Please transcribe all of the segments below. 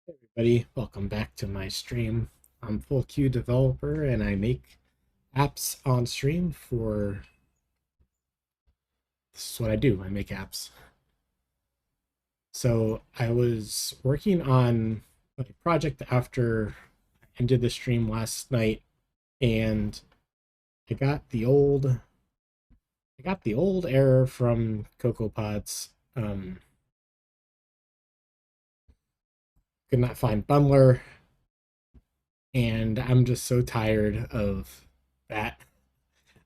Everybody, welcome back to my stream. I'm Full Q developer and I make apps on stream for this is what I do. I make apps. So I was working on a project after I ended the stream last night and I got the old error from CocoaPods. Could not find bundler and I'm just so tired of that.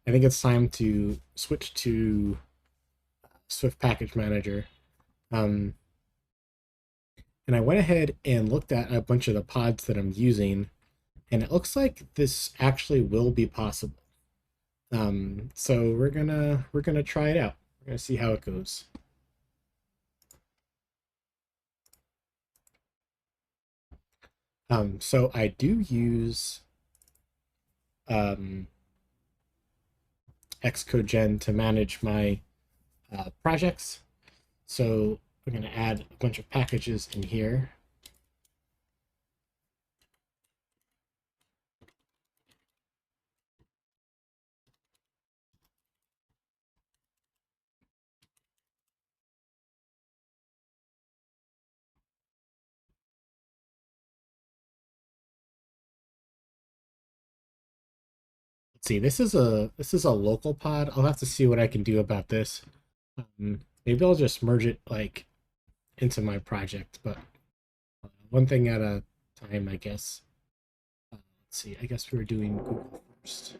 I think it's time to switch to Swift Package Manager. Um, and I went ahead and looked at a bunch of the pods that I'm using, and it looks like this actually will be possible. So we're gonna try it out. We're gonna see how it goes. So I do use um, Xcodegen to manage my projects. So we're gonna add a bunch of packages in here. Let's see. This is a local pod. I'll have to see what I can do about this. Maybe I'll just merge it like into my project, but one thing at a time, I guess. Let's see. I guess we were doing Google first.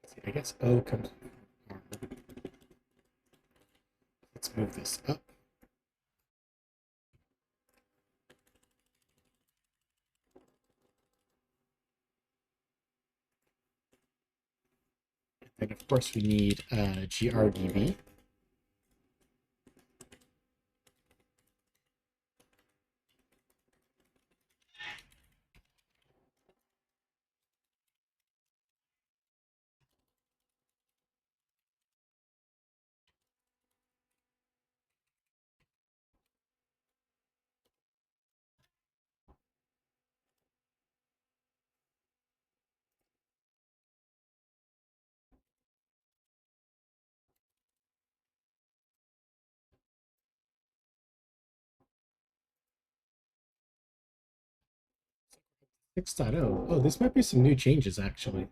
Let's see, I guess O comes. Let's move this up. And of course, we need GRDB. Six point oh. Oh, this might be some new changes actually.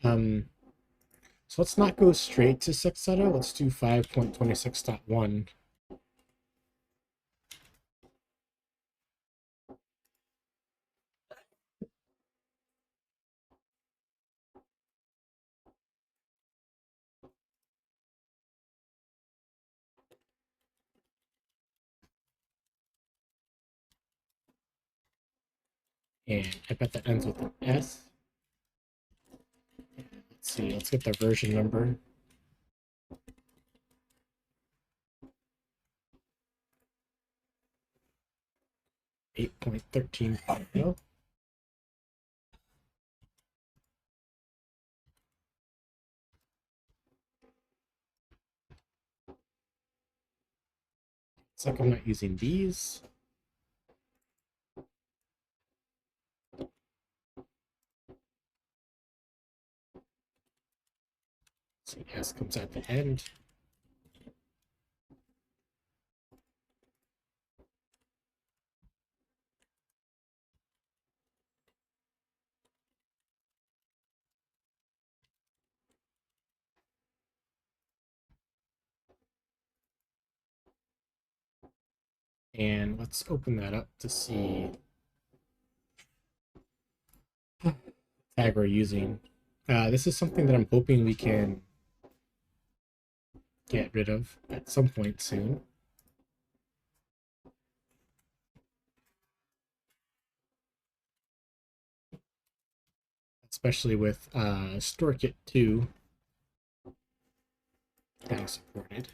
Um, so let's not go straight to 6.0. Let's do 5.26.1. And I bet that ends with an S. Let's see. Let's get the version number. 8.13.0. It's like I'm not using these. So S comes at the end. And let's open that up to see tag we're using. This is something that I'm hoping we can get rid of at some point soon. Especially with StoreKit 2 now supported.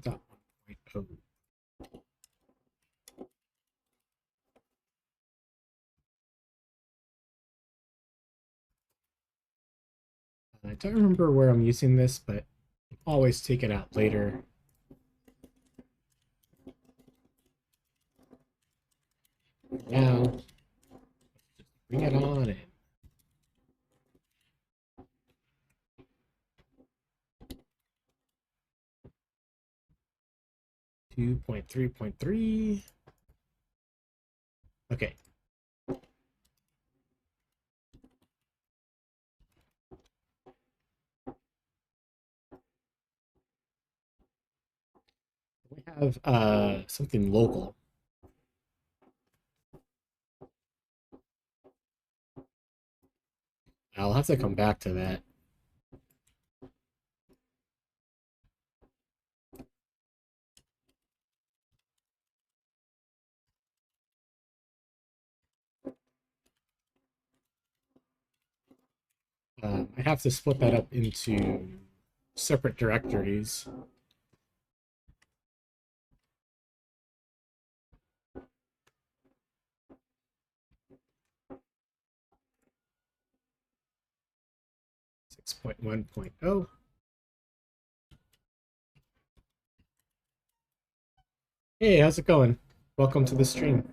5.1.0. I don't remember where I'm using this, but always take it out later. Now, bring it on in. 2.3.3. Okay. We have something local. I'll have to come back to that. I have to split that up into separate directories. Six point 1.0. Hey, how's it going? Welcome to the stream.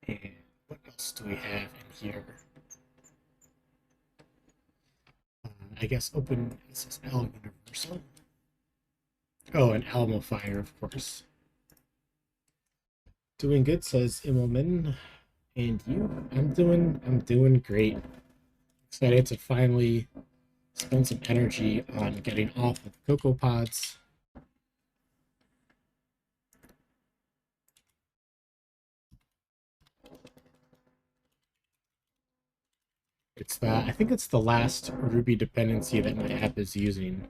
And what else do we have in here? I guess Open SSL Universal. Oh, an Alamo Fire, of course. Doing good, says Immelman. And you? I'm doing great. Excited to finally spend some energy on getting off of CocoaPods. I think it's the last Ruby dependency that my app is using.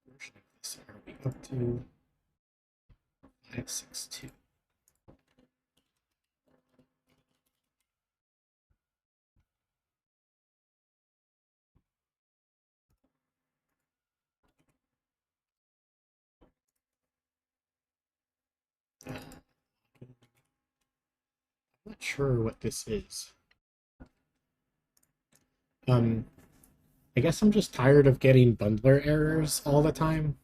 What version of this are we up to? 5.6.2. I'm not sure what this is. I guess I'm just tired of getting bundler errors all the time.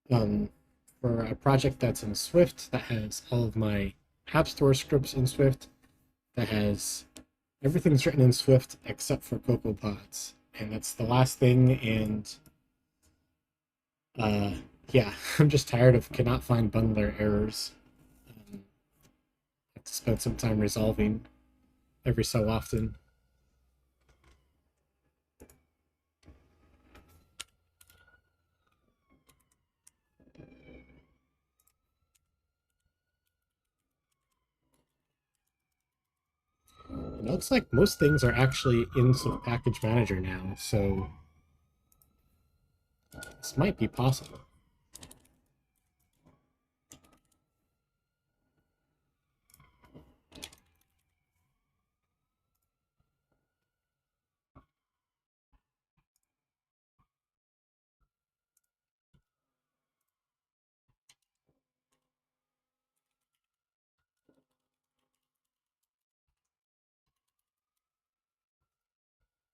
For a project that's in Swift, that has all of my App Store scripts in Swift, that has everything's written in Swift except for CocoaPods, and that's the last thing. And yeah, I'm just tired of cannot find bundler errors. I have to spend some time resolving every so often. It looks like most things are actually in Swift Package Manager now, so this might be possible.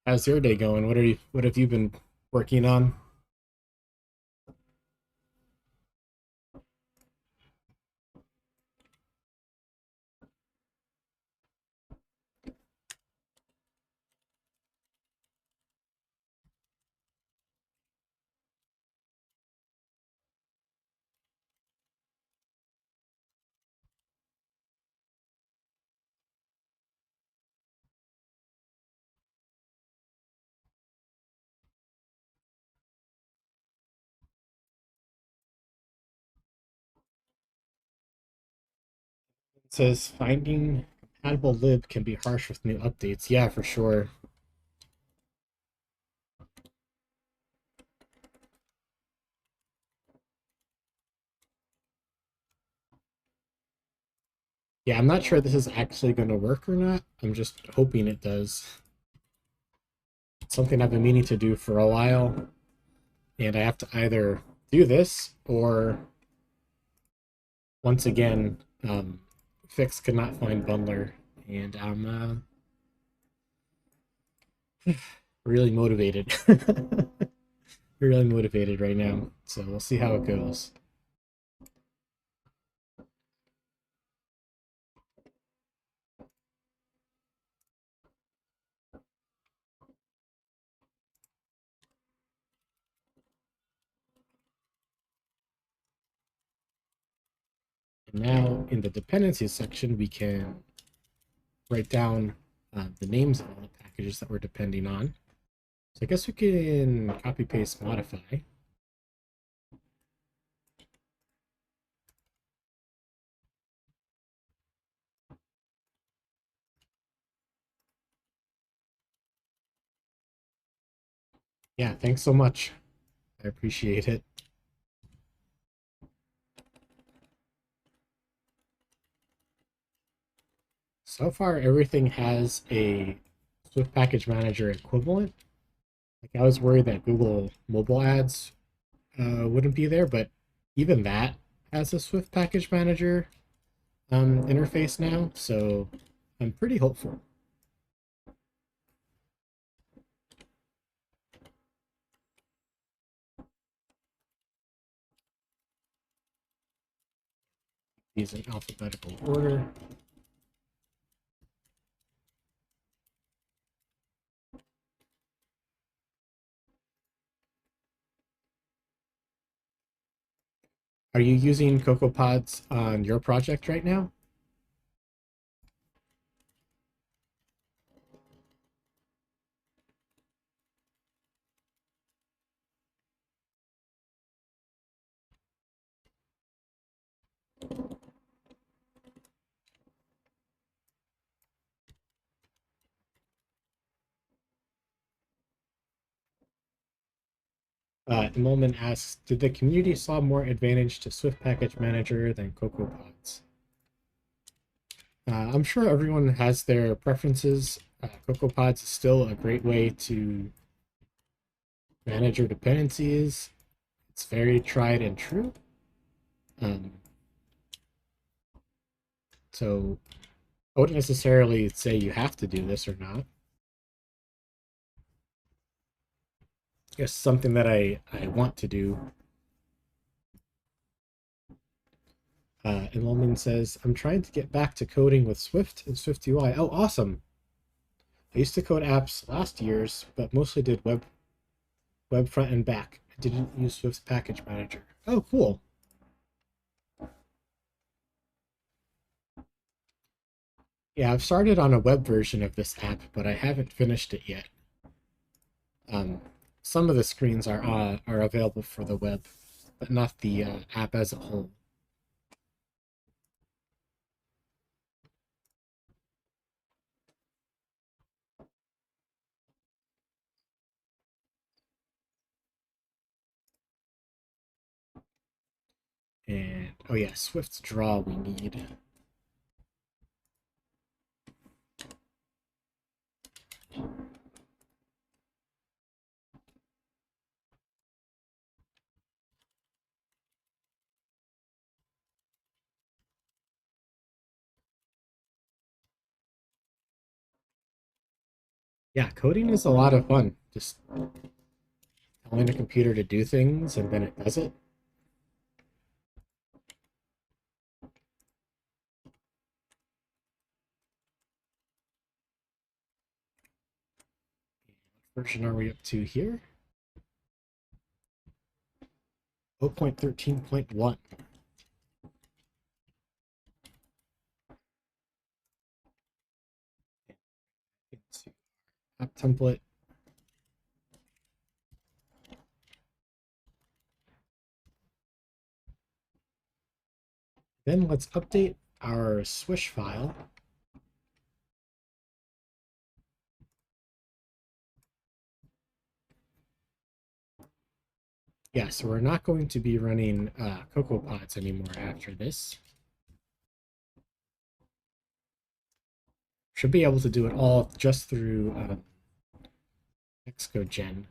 How's your day going? What have you been working on? It says finding compatible lib can be harsh with new updates. Yeah, for sure. Yeah, I'm not sure this is actually going to work or not. I'm just hoping it does. It's something I've been meaning to do for a while, and I have to either do this or, once again, fix could not find bundler, and I'm really motivated. Really motivated right now, so we'll see how it goes. And now in the dependencies section, we can write down the names of all the packages that we're depending on. So I guess we can copy paste modify. Yeah, thanks so much. I appreciate it. So far, everything has a Swift Package Manager equivalent. Like I was worried that Google mobile ads wouldn't be there, but even that has a Swift Package Manager interface now, so I'm pretty hopeful. These in alphabetical order. Are you using CocoaPods on your project right now? Immelman asks, did the community saw more advantage to Swift Package Manager than CocoaPods? I'm sure everyone has their preferences. CocoaPods is still a great way to manage your dependencies. It's very tried and true. Um, so I wouldn't necessarily say you have to do this or not. I guess something that I want to do. Enrollment says, I'm trying to get back to coding with Swift and Swift UI. Oh, awesome. I used to code apps last year's, but mostly did web front and back. I didn't use Swift's package manager. Oh, cool. Yeah, I've started on a web version of this app, but I haven't finished it yet. Um, some of the screens are available for the web, but not the app as a whole. And oh yeah, Swift's draw we need. Yeah, coding is a lot of fun. Just telling a computer to do things and then it does it. What version are we up to here? 0.13.1. App template. Then let's update our Swish file. Yeah, so we're not going to be running CocoaPods anymore after this. Should be able to do it all just through Xcodegen.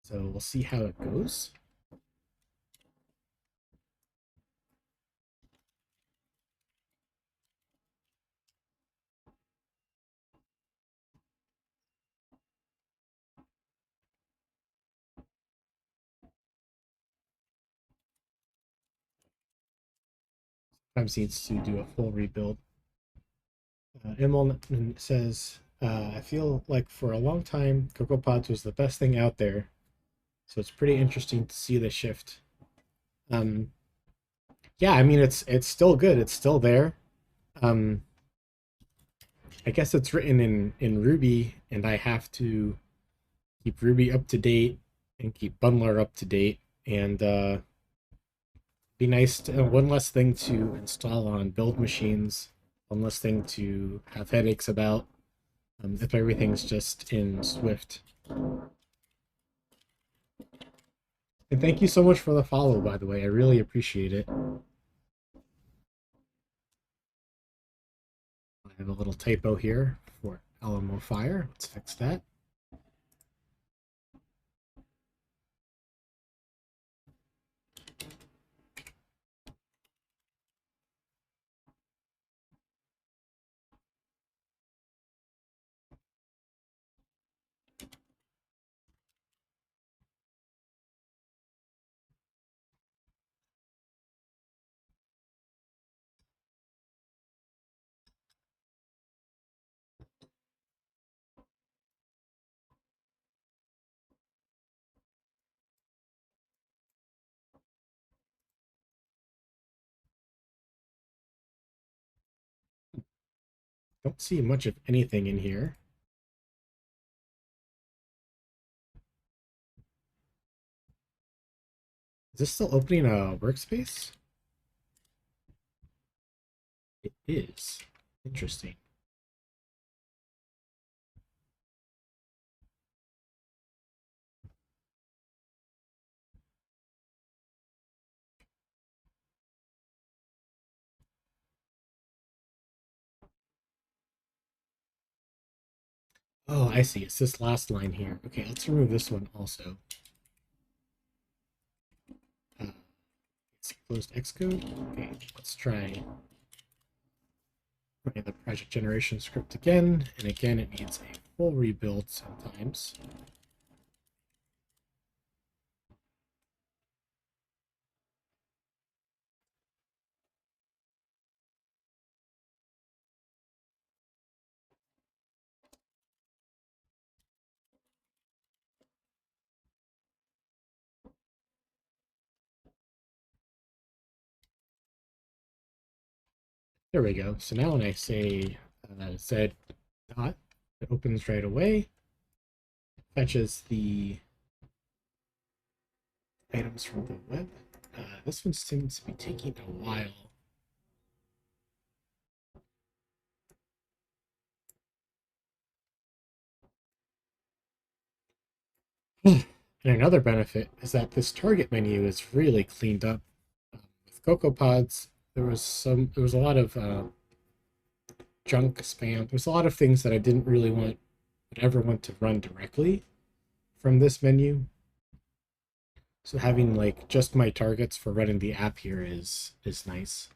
So we'll see how it goes. Sometimes needs to do a full rebuild. Emil says, I feel like for a long time, CocoaPods was the best thing out there. So it's pretty interesting to see the shift. Um, yeah, I mean it's still good. It's still there. Um, I guess it's written in Ruby, and I have to keep Ruby up to date and keep Bundler up to date, and be nice to one less thing to install on build machines, one less thing to have headaches about if everything's just in Swift. And thank you so much for the follow, by the way. I really appreciate it. I have a little typo here for Alamo Fire. Let's fix that. Don't see much of anything in here. Is this still opening a workspace? It is. Interesting. Oh, I see. It's this last line here. Okay, let's remove this one also. It's closed Xcode. Okay, let's try running the project generation script again. And again, it needs a full rebuild sometimes. There we go. So now when I say Z dot, it opens right away, fetches the items from the web. This one seems to be taking a while. And another benefit is that this target menu is really cleaned up. With CocoaPods, there was a lot of junk spam. There's a lot of things that I didn't really would ever want to run directly from this menu. So having like just my targets for running the app here is nice.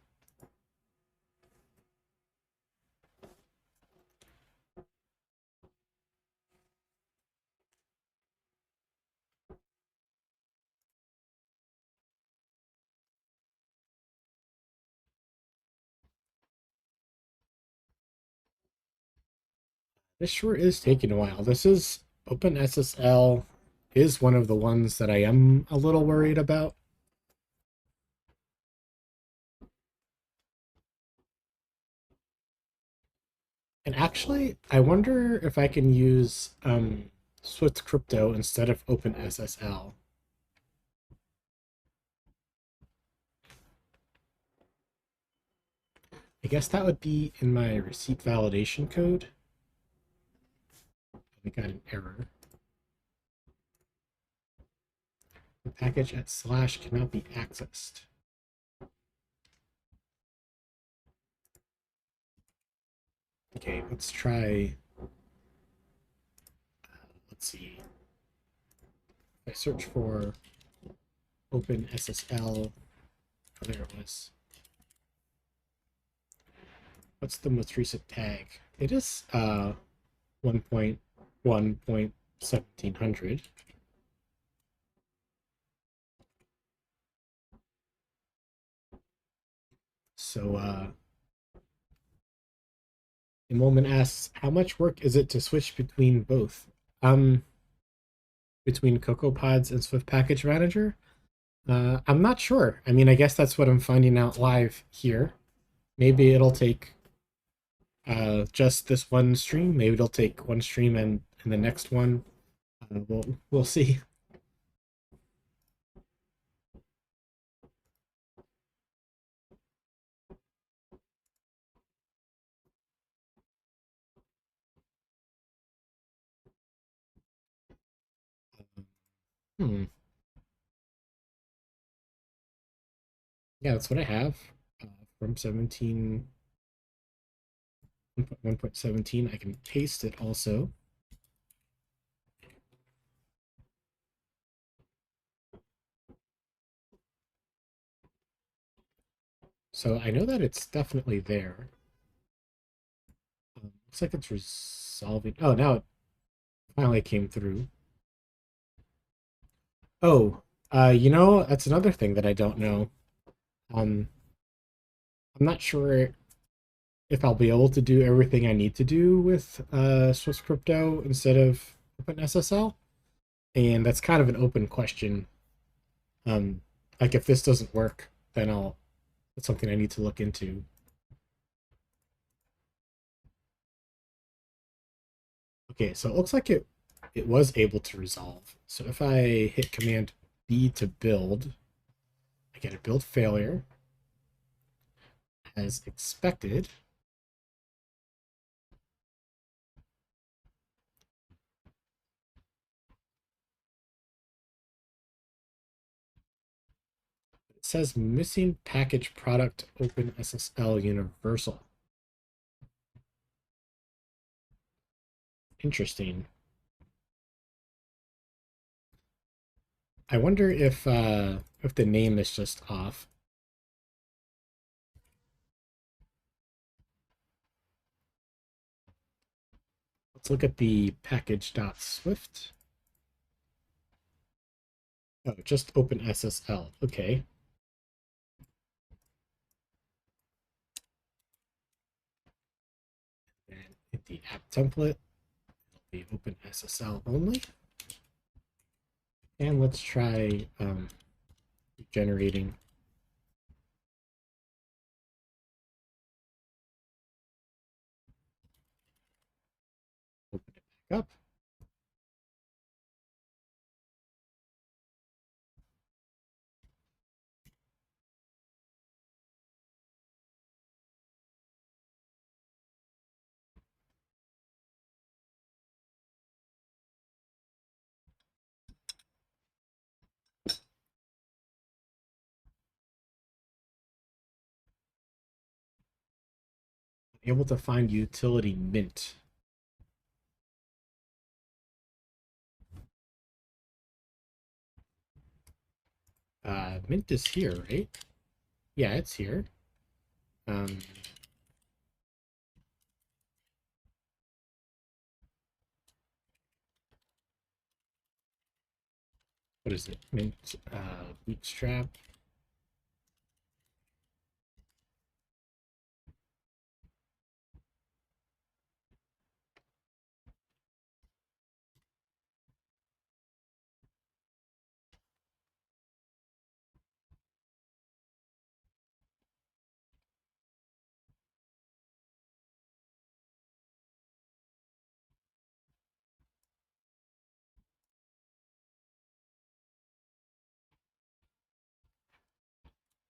This sure is taking a while. This is OpenSSL is one of the ones that I am a little worried about. And actually, I wonder if I can use Swift Crypto instead of OpenSSL. I guess that would be in my receipt validation code. We got an error. The package at slash cannot be accessed. Okay, let's try. Let's see. If I search for OpenSSL, oh, there it was. What's the most recent tag? It is 1.1.1700. So the moment asks, how much work is it to switch between both? Between CocoaPods and Swift Package Manager? I'm not sure. I mean, I guess that's what I'm finding out live here. Maybe it'll take just this one stream. Maybe it'll take one stream and the next one. We'll see. Hmm. Yeah, that's what I have from 1.17. I can paste it also. So I know that it's definitely there. Looks like it's resolving. Oh, now it finally came through. Oh, that's another thing that I don't know. Um, I'm not sure if I'll be able to do everything I need to do with Swiss crypto instead of OpenSSL, and that's kind of an open question. Like if this doesn't work, then that's something I need to look into. Okay, so it looks like it was able to resolve. So if I hit Command B to build, I get a build failure as expected. It says missing package product OpenSSL universal. Interesting. I wonder if the name is just off. Let's look at the package.swift. Oh, just OpenSSL. Okay. And in the app template, it'll be OpenSSL only. And let's try generating. Open it back up. Able to find utility Mint. Mint is here, right? Yeah, it's here. Um, what is it? Mint Bootstrap.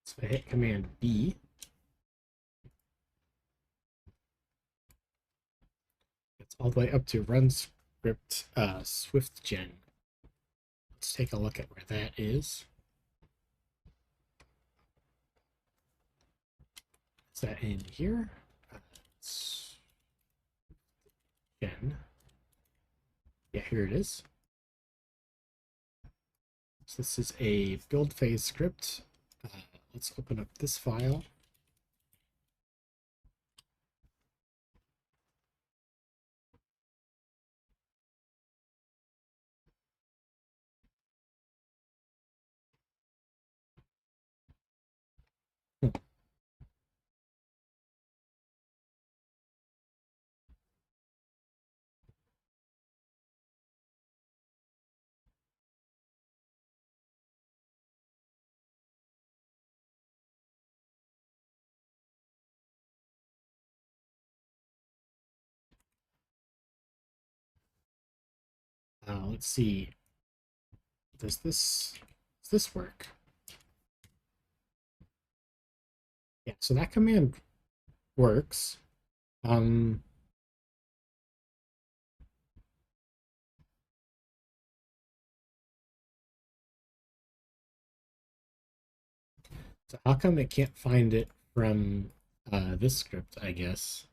So I hit Command B. It's all the way up to run script SwiftGen. Let's take a look at where that is. Is that in here? again. Yeah, here it is. So this is a build phase script. Let's open up this file. Let's see. Does this work? Yeah, so that command works. Um, so how come it can't find it from this script, I guess?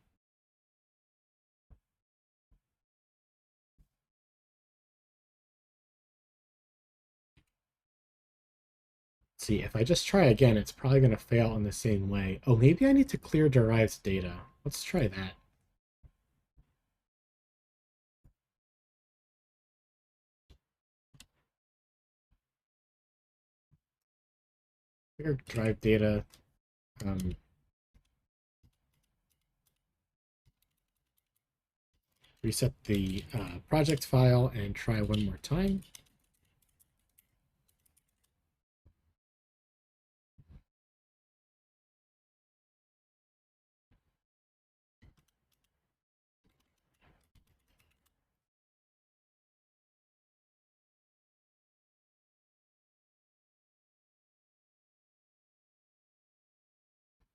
See, if I just try again, it's probably going to fail in the same way. Oh, maybe I need to clear derived data. Let's try that. Clear derived data. Reset the project file and try one more time.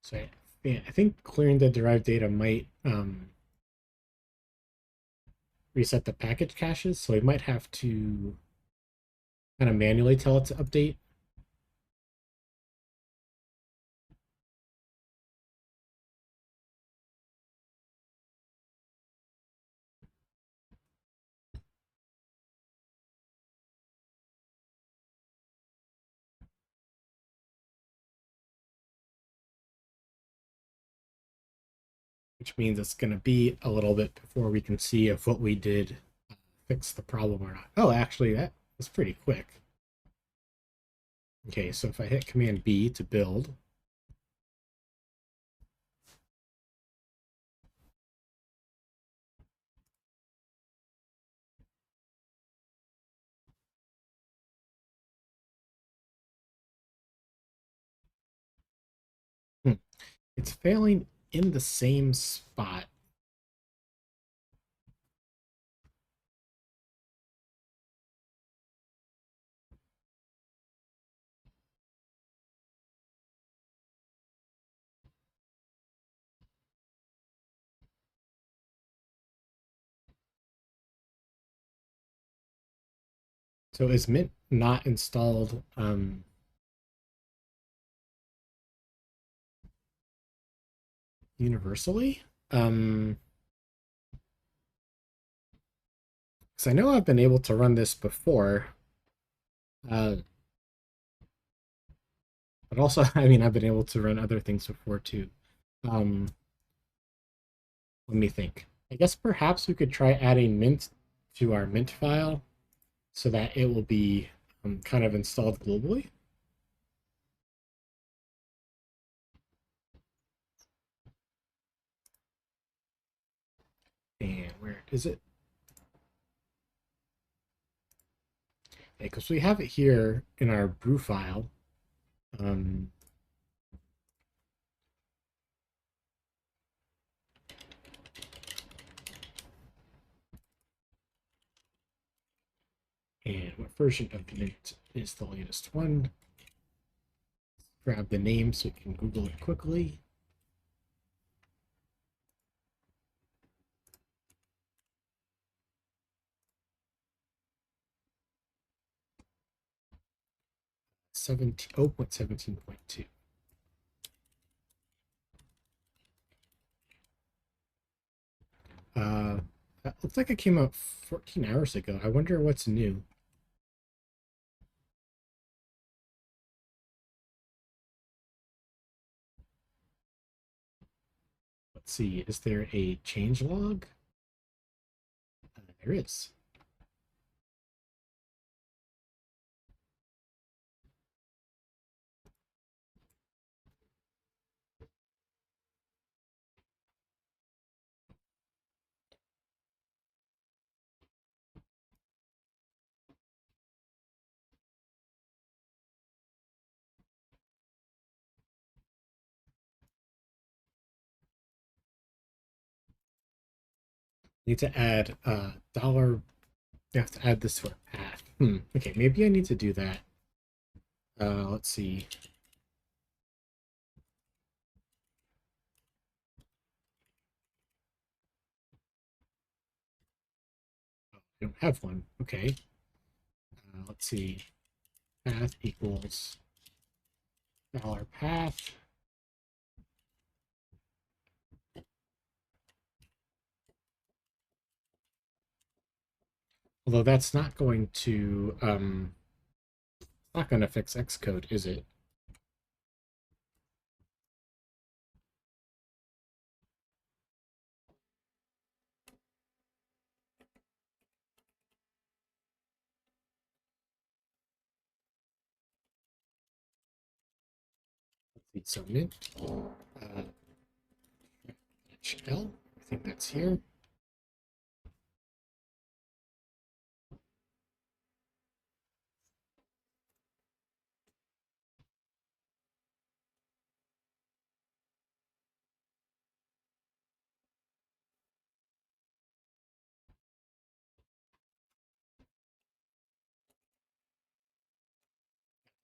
So I think clearing the derived data might reset the package caches, so we might have to kind of manually tell it to update. Which means it's going to be a little bit before we can see if what we did fixed the problem or not. Oh, actually, that was pretty quick. Okay, so if I hit Command B to build, it's failing in the same spot. So is Mint not installed universally? Because I know I've been able to run this before. Uh, but also, I mean, I've been able to run other things before too. Um, Let me think. I guess perhaps we could try adding Mint to our Mint file so that it will be kind of installed globally. And where is it? Because we have it here in our brew file. Um, and what version of Mint is the latest one? Grab the name so we can Google it quickly. Oh, 0.17.2. Looks like it came out 14 hours ago. I wonder what's new. Let's see. Is there a change log? There is. Need to add dollar. You have to add this to our path. Okay, maybe I need to do that. Let's see. Oh, I don't have one. Okay. Let's see. Path equals dollar path. Although that's not going to not going to fix Xcode, is it? Let's see. So mint HL. I think that's here.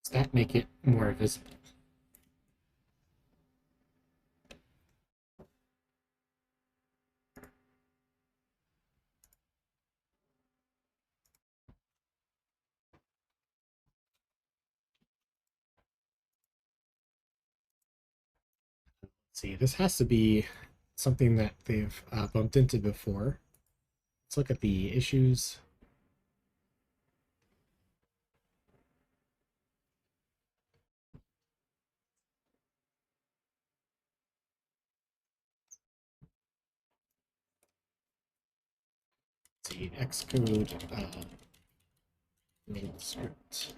Does that make it more visible? See, this has to be something that they've bumped into before. Let's look at the issues. Let's see, Xcode main script.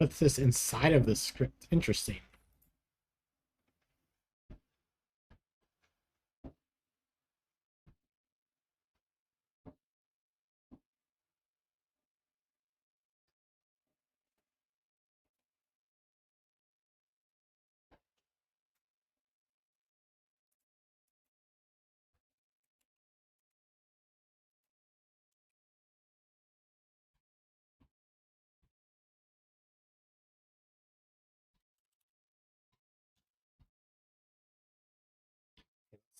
What's this inside of the script? Interesting.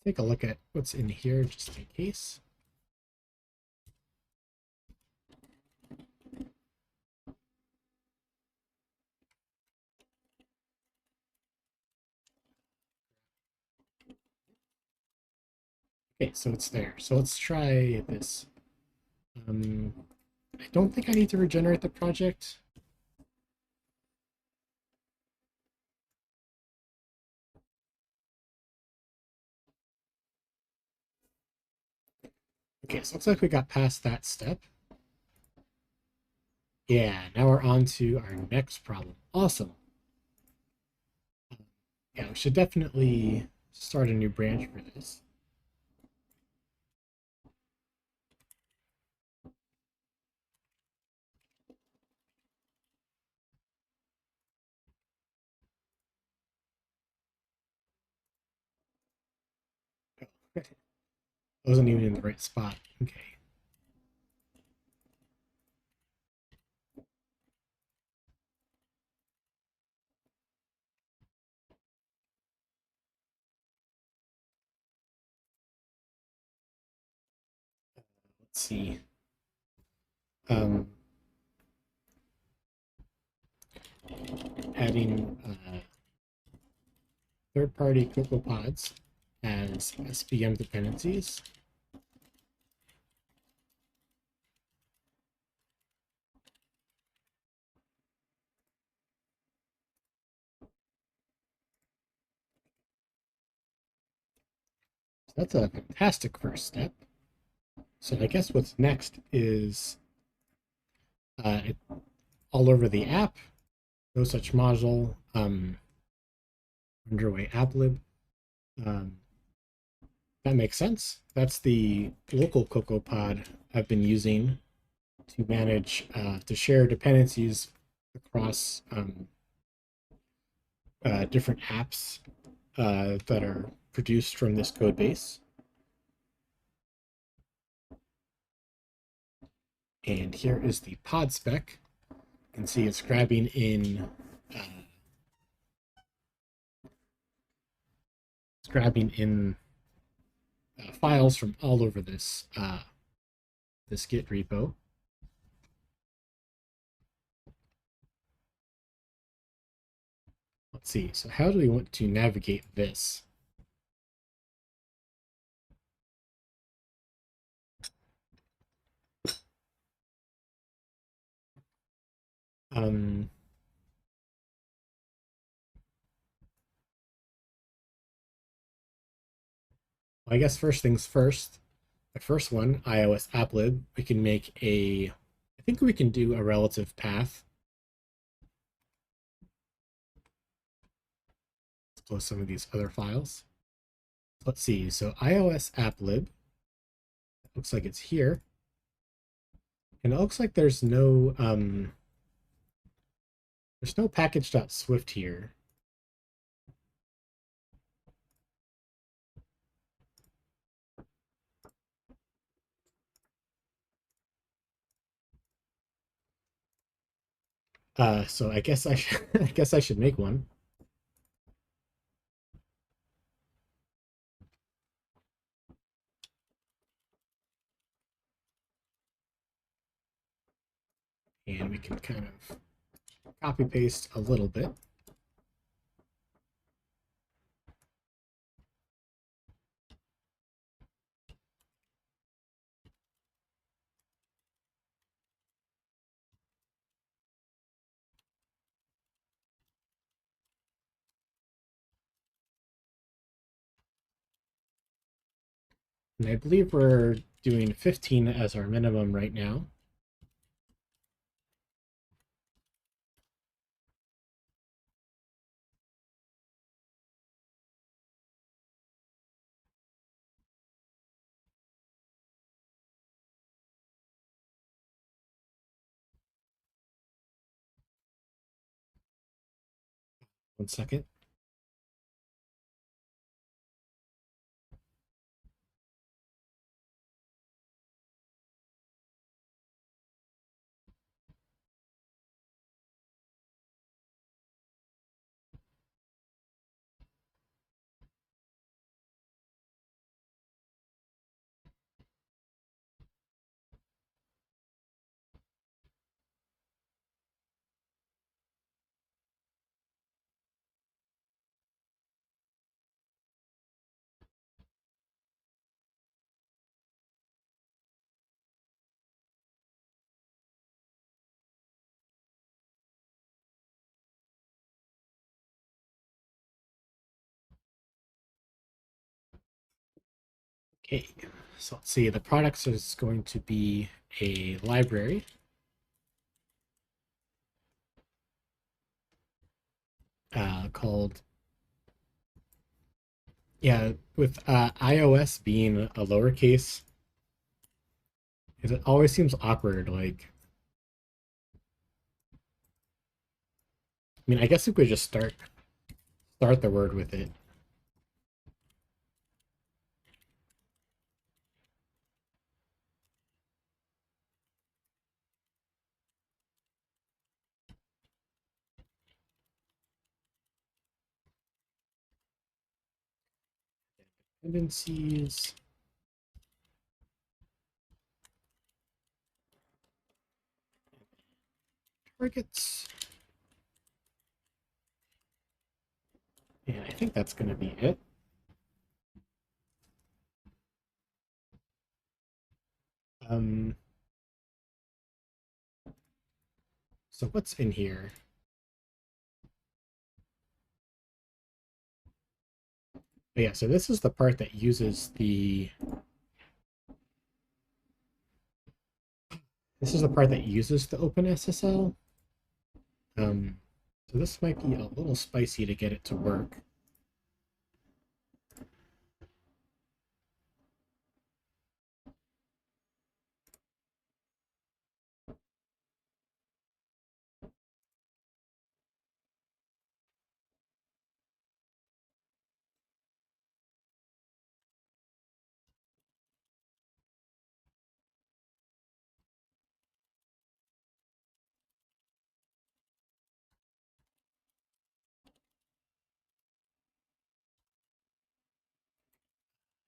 Let's take a look at what's in here just in case. Okay, so it's there. So let's try this. I don't think I need to regenerate the project. Okay, so it looks like we got past that step. Yeah, now we're on to our next problem. Awesome. Yeah, we should definitely start a new branch for this. Oh, I wasn't even in the right spot. Okay. let's see. Um, Adding third-party CocoaPods as SVM dependencies. So that's a fantastic first step. So I guess what's next is it, all over the app, no such module, underway applib. That makes sense. That's the local CocoaPod I've been using to manage, to share dependencies across different apps that are produced from this code base. And here is the pod spec. You can see it's grabbing in files from all over this this Git repo. Let's see. So how do we want to navigate this? Well, I guess first things first. The first one, iOS applib, we can make a. I think we can do a relative path. Let's close some of these other files. Let's see. So iOS applib. Looks like it's here. And it looks like there's no package.swift here. So I guess I should I guess I should make one. And we can kind of copy paste a little bit. And I believe we're doing 15 as our minimum right now. One second. Okay, so let's see. The products is going to be a library. Called, yeah, with iOS being a lowercase, it always seems awkward. Like, I mean, I guess we could just start the word with it. Dependencies. targets. And I think that's going to be it. So what's in here? But yeah, so this is the part that uses the OpenSSL. So this might be a little spicy to get it to work.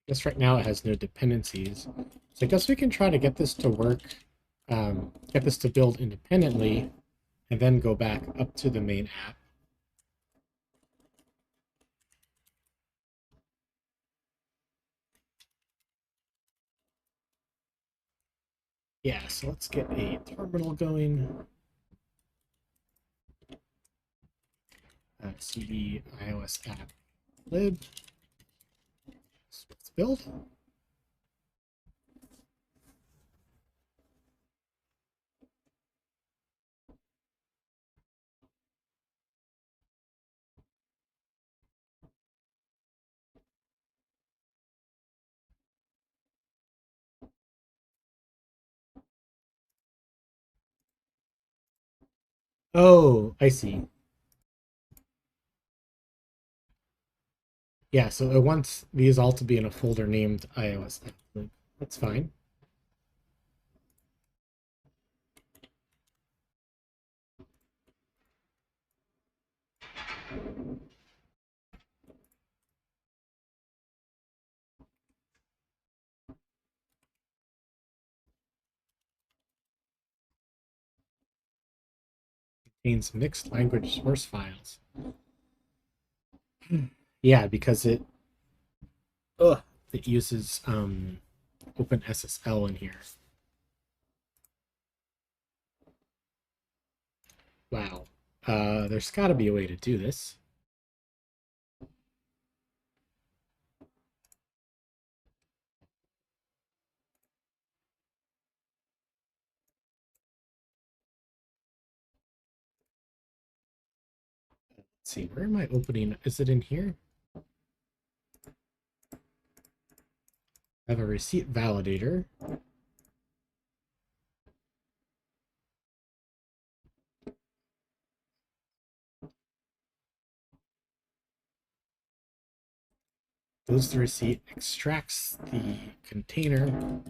I guess right now it has no dependencies. So I guess we can try to get this to work, get this to build independently, and then go back up to the main app. Yeah, so let's get a terminal going. cd iOS app lib. So let's build. Oh, I see. Yeah, so it wants these all to be in a folder named iOS app lib. That's fine. Contains mixed language source files. Yeah, because it uses OpenSSL in here. Wow. There's got to be a way to do this. Let's see, where am I opening? Is it in here? I have a receipt validator. Goes the receipt, extracts the container.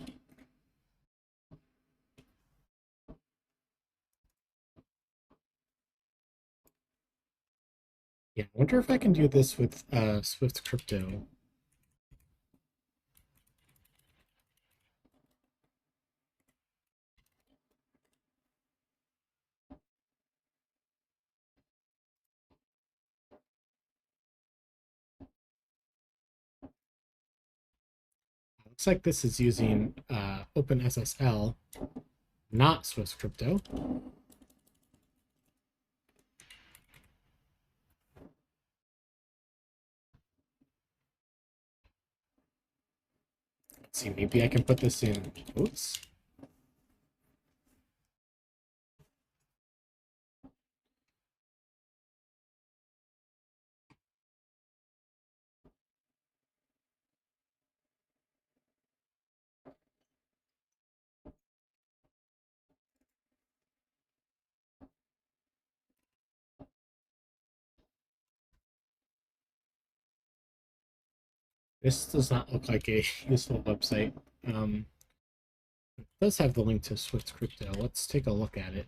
Yeah, I wonder if I can do this with Swift Crypto. Looks like this is using OpenSSL, not Swift Crypto. Let's see, maybe I can put this in quotes. This does not look like a useful website. It does have the link to Swift Crypto. Let's take a look at it.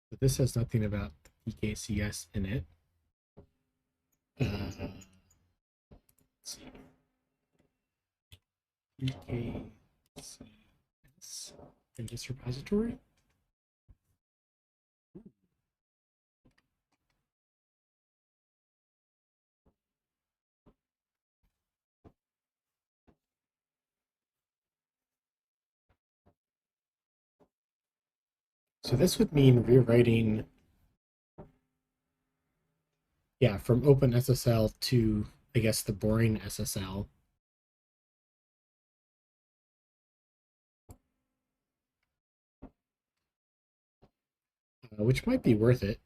But this has nothing about PKCS in it. Let's see. PKCS. in this repository. So this would mean rewriting, yeah, from OpenSSL to, I guess, the boring SSL. Which might be worth it.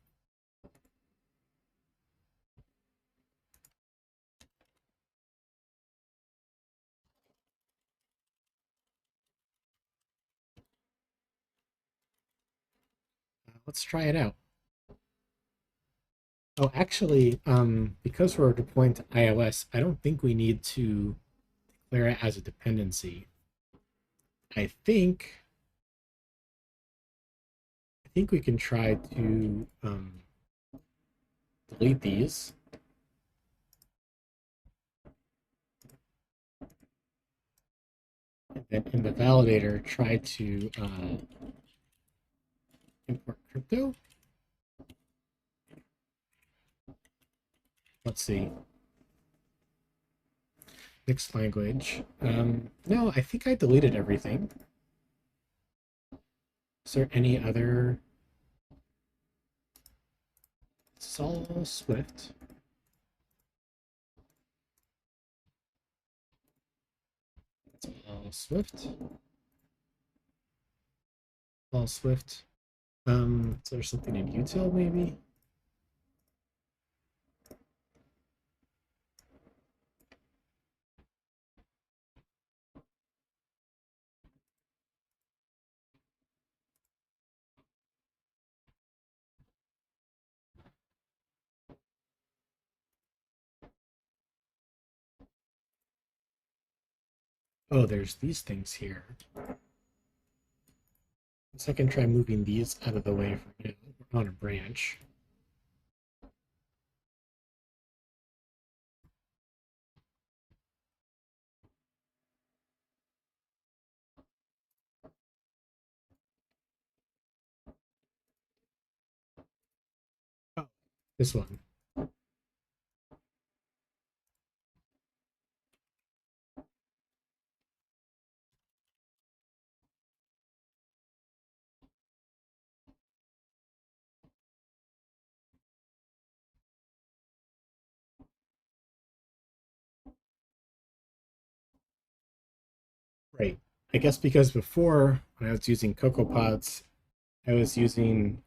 Let's try it out. Oh, actually, because we're deploying to iOS, I don't think we need to declare it as a dependency. I think we can try to delete these. And then in the validator, try to import crypto. Let's see. Mixed language. No, I think I deleted everything. Is there any other? It's all Swift. It's all Swift. All Swift. Is there something in util maybe? Oh, there's these things here. So I can try moving these out of the way on a branch. Oh, this one. Right. I guess because before, when I was using CocoaPods, I was using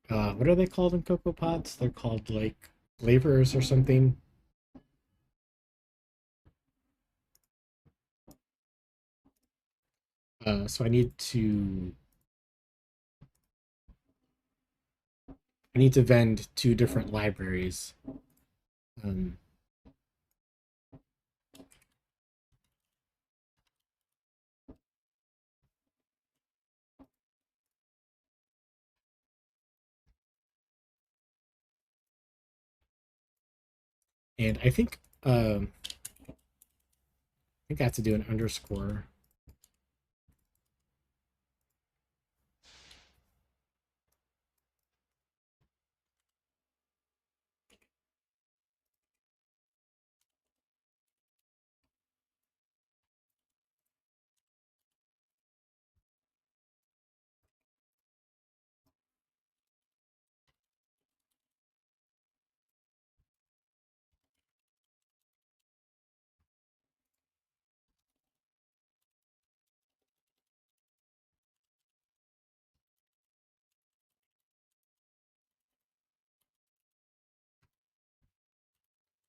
what are they called in CocoaPods? They're called like flavors or something. So I need to vend two different libraries. Um, and I think I have to do an underscore.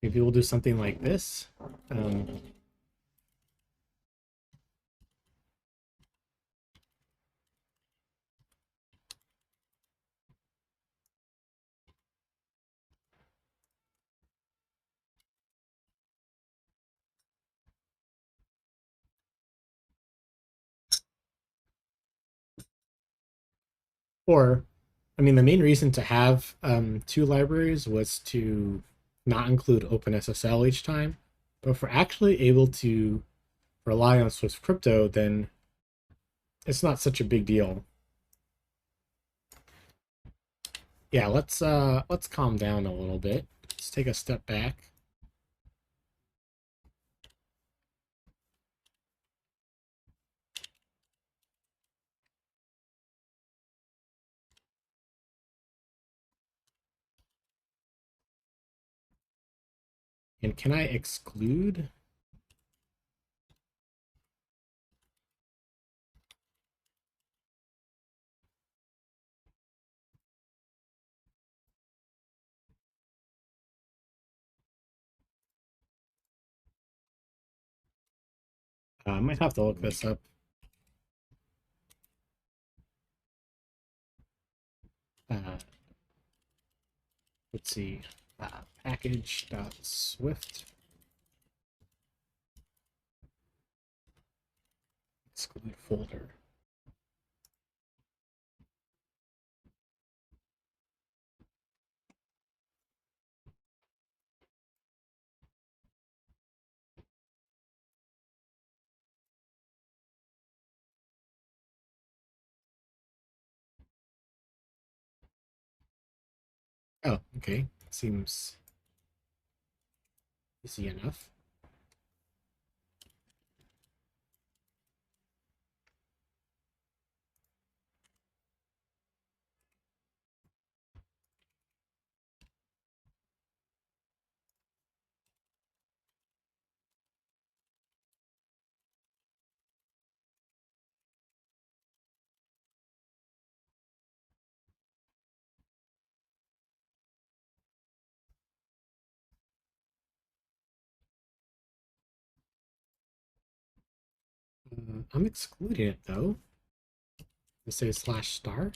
Maybe we'll do something like this. Um, or, I mean, the main reason to have two libraries was to not include OpenSSL each time. But if we're actually able to rely on Swift crypto, then it's not such a big deal. Yeah, let's calm down a little bit. Let's take a step back. And can I exclude? I might have to look this up. Uh, let's see. Package.swift exclude folder. Oh, okay. Seems easy enough. I'm excluding it though. Let's say /star.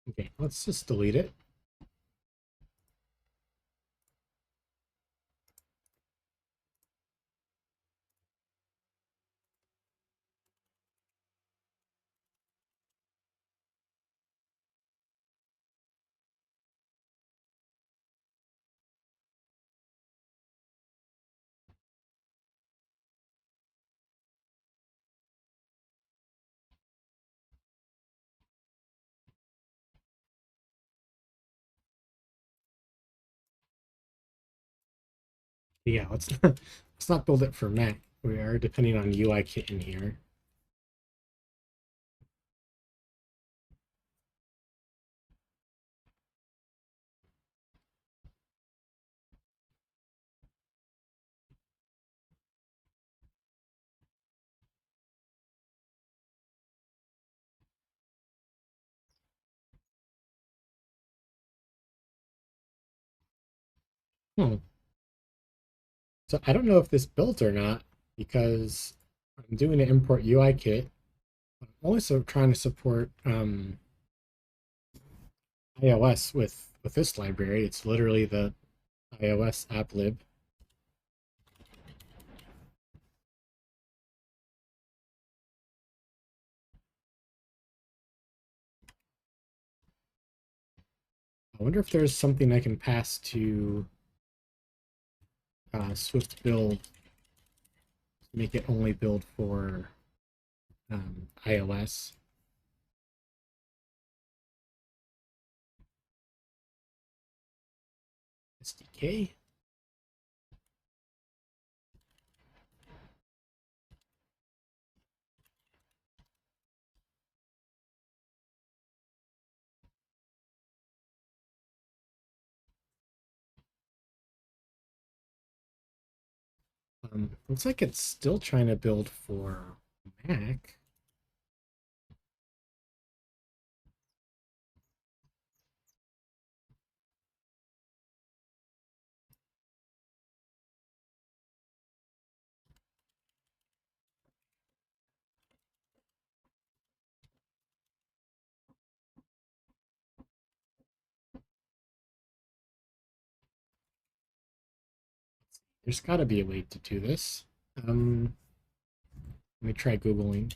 Okay, let's just delete it. Yeah, let's let's not build it for Mac. We are depending on UIKit in here. Hmm. So I don't know if this builds or not because I'm doing an import UIKit. I'm also trying to support iOS with this library. It's literally the iOS applib. I wonder if there's something I can pass to Swift build to make it only build for iOS. SDK. Looks like it's still trying to build for Mac. There's got to be a way to do this. Let me try Googling.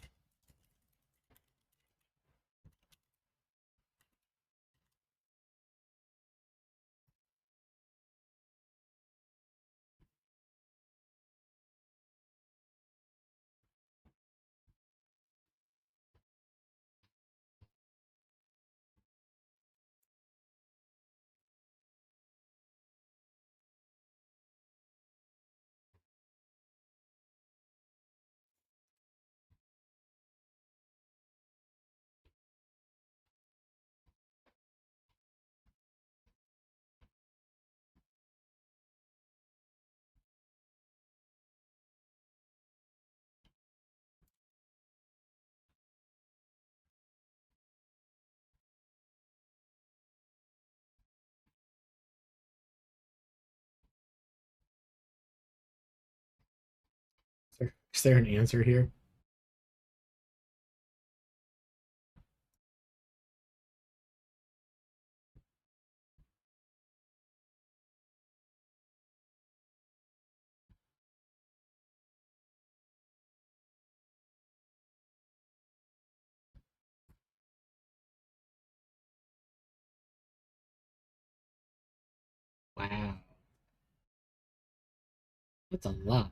Is there an answer here? Wow, that's a lot.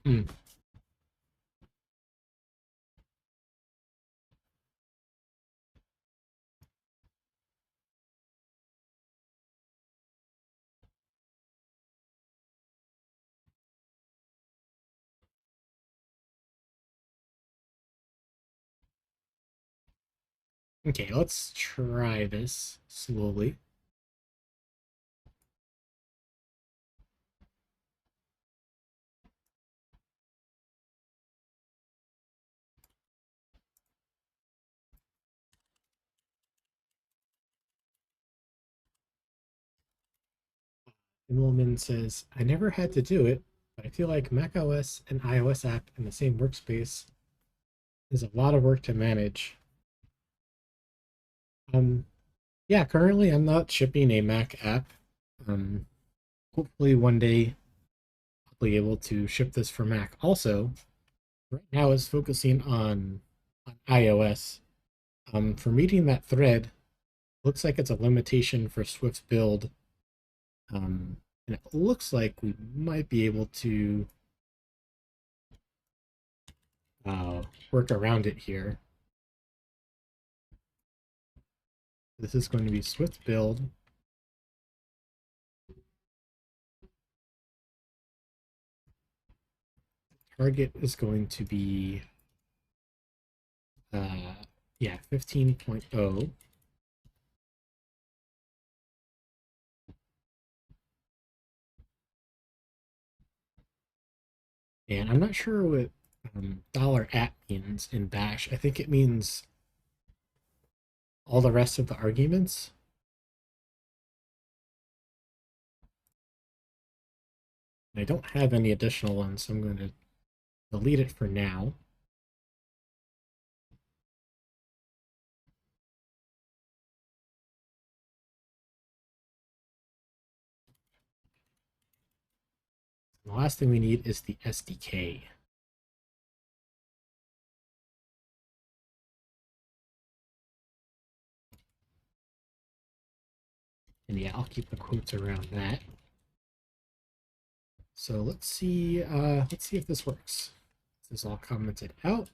Hmm. Okay, let's try this slowly. Immelman says, I never had to do it, but I feel like macOS and iOS app in the same workspace is a lot of work to manage. Um, yeah, currently I'm not shipping a Mac app. Um, Hopefully one day I'll be able to ship this for Mac. Also, right now is focusing on iOS. For meeting that thread, looks like it's a limitation for Swift build. And it looks like we might be able to uh, work around it here. This is going to be Swift build. Target is going to be, yeah, 15.0. And I'm not sure what $@ means in Bash. I think it means all the rest of the arguments. I don't have any additional ones, so I'm going to delete it for now. The last thing we need is the SDK. And yeah, I'll keep the quotes around that. So let's see if this works. This is all commented out.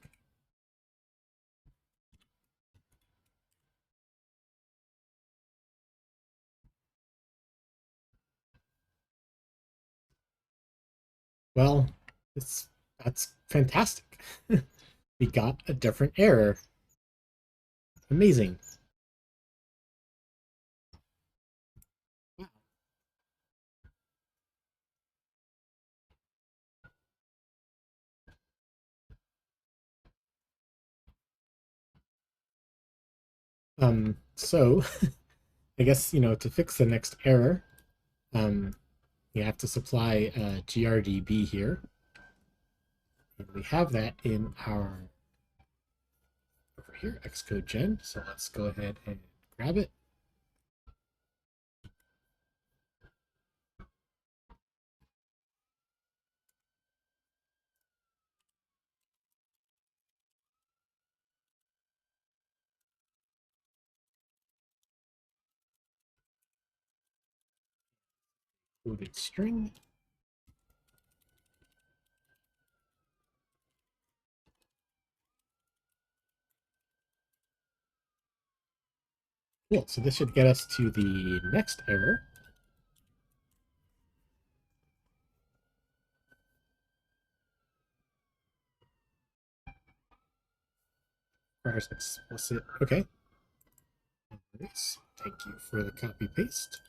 Well, that's fantastic. We got a different error. Amazing. So I guess, to fix the next error, um, you have to supply grdb here. And we have that in our, over here, Xcodegen. So let's go ahead and grab it. Included string. Cool. So this should get us to the next error. Requires explicit. Okay. Nice. Thank you for the copy paste.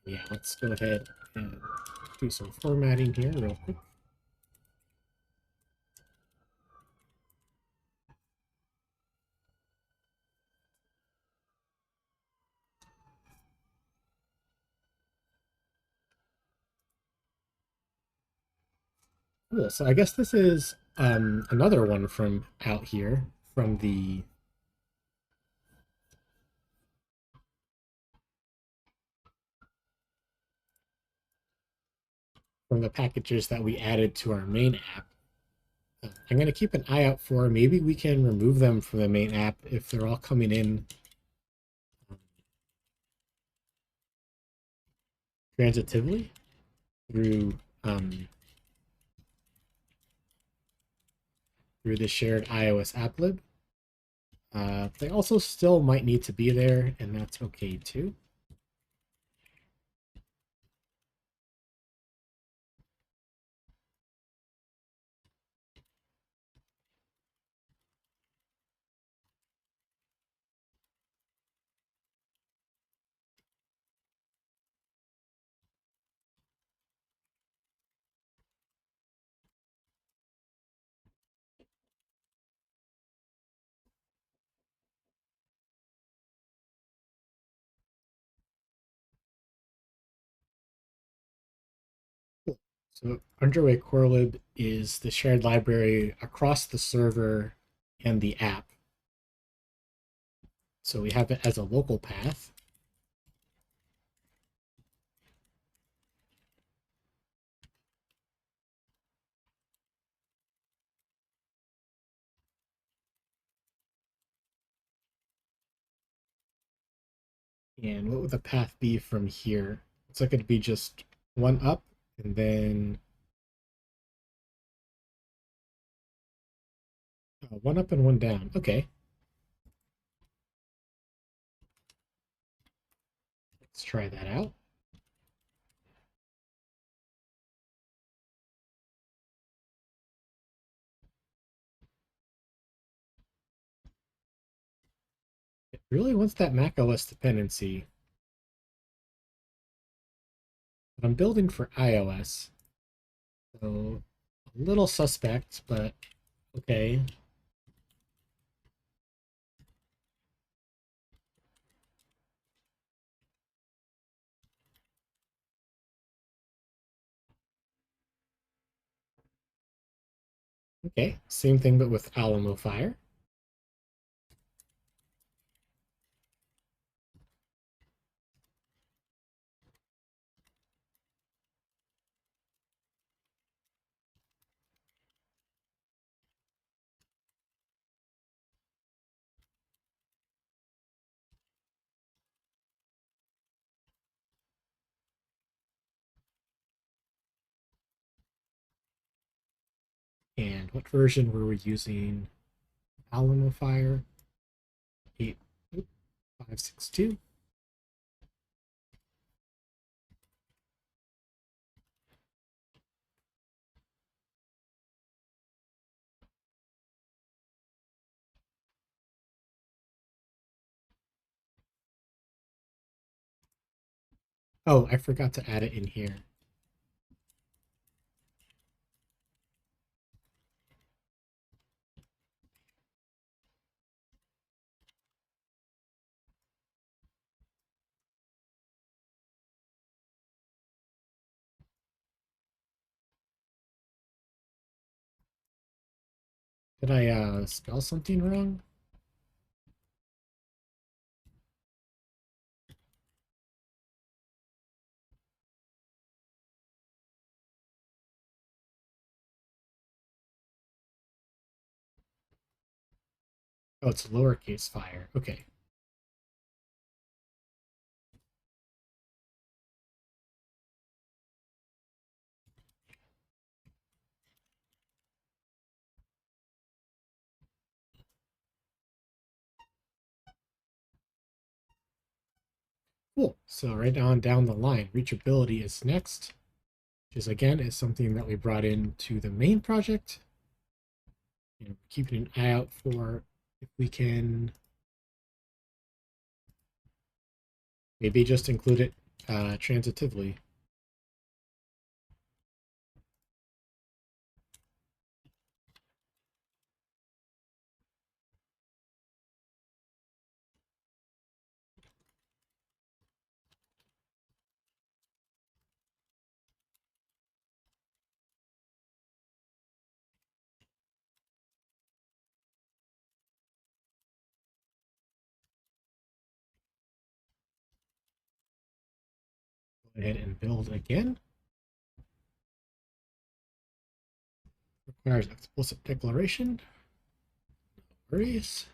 Yeah, let's go ahead and do some formatting here real quick. Cool. So I guess this is another one from out here from the packages that we added to our main app. I'm going to keep an eye out for maybe we can remove them from the main app if they're all coming in transitively through through the shared iOS applib. They also still might need to be there, and that's okay too. Cool. So underway corelib is the shared library across the server and the app. So we have it as a local path. And what would the path be from here? It's like it'd be just one up and then one up and one down. Okay, let's try that out. It really wants that macOS dependency. But I'm building for iOS. So a little suspect, but okay. Okay, same thing but with Alamo Fire. And what version were we using? Alamo Fire 8.562. Oh, I forgot to add it in here. Did I spell something wrong? Oh, it's lowercase fire. Okay. Cool. So right on down the line, reachability is next, which is again is something that we brought into the main project. And keeping an eye out for if we can maybe just include it transitively. Go ahead and build again. Requires explicit declaration. No worries.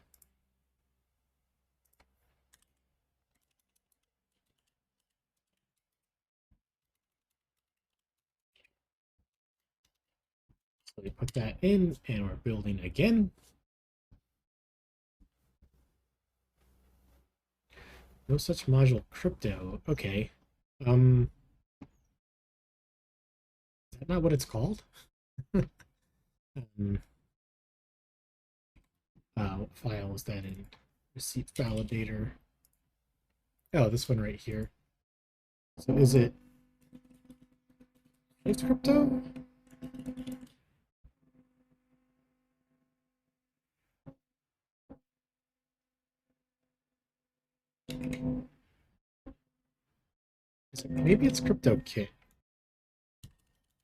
So we put that in and we're building again. No such module crypto. Okay. Is that not what it's called? um, what file is that in? Receipt validator. Oh, this one right here. So is it It's crypto? Maybe it's crypto kit.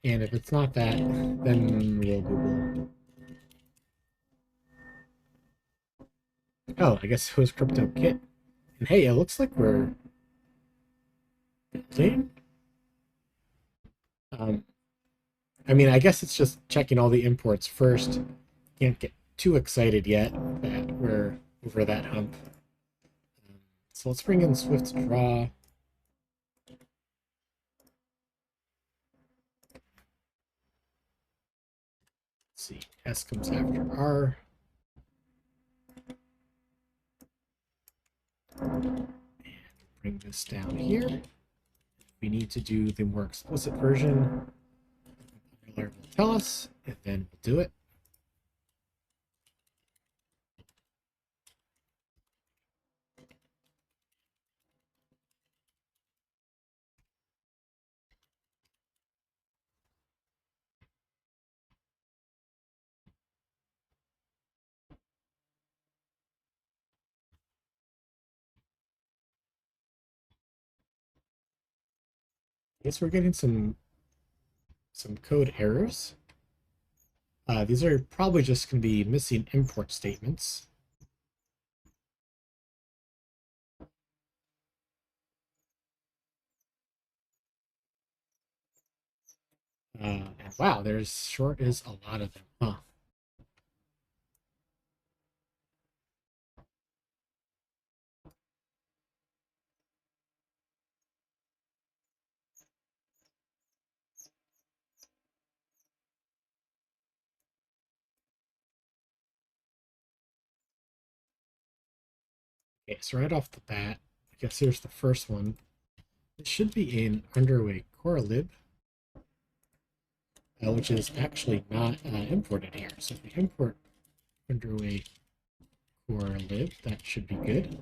And if it's not that, then we'll Google. Oh, I guess it was crypto kit. And hey, it looks like we're building. Um, I mean, I guess it's just checking all the imports first. Can't get too excited yet that we're over that hump. So let's bring in Swift's draw. Let's see, S comes after R. And bring this down here. We need to do the more explicit version. The compiler will tell us, and then we'll do it. I guess we're getting some code errors. These are probably just going to be missing import statements. And wow, there's sure is a lot of them, huh? Okay, so right off the bat, I guess here's the first one. It should be in underway core lib, which is actually not imported here. So if we import underway core lib, that should be good.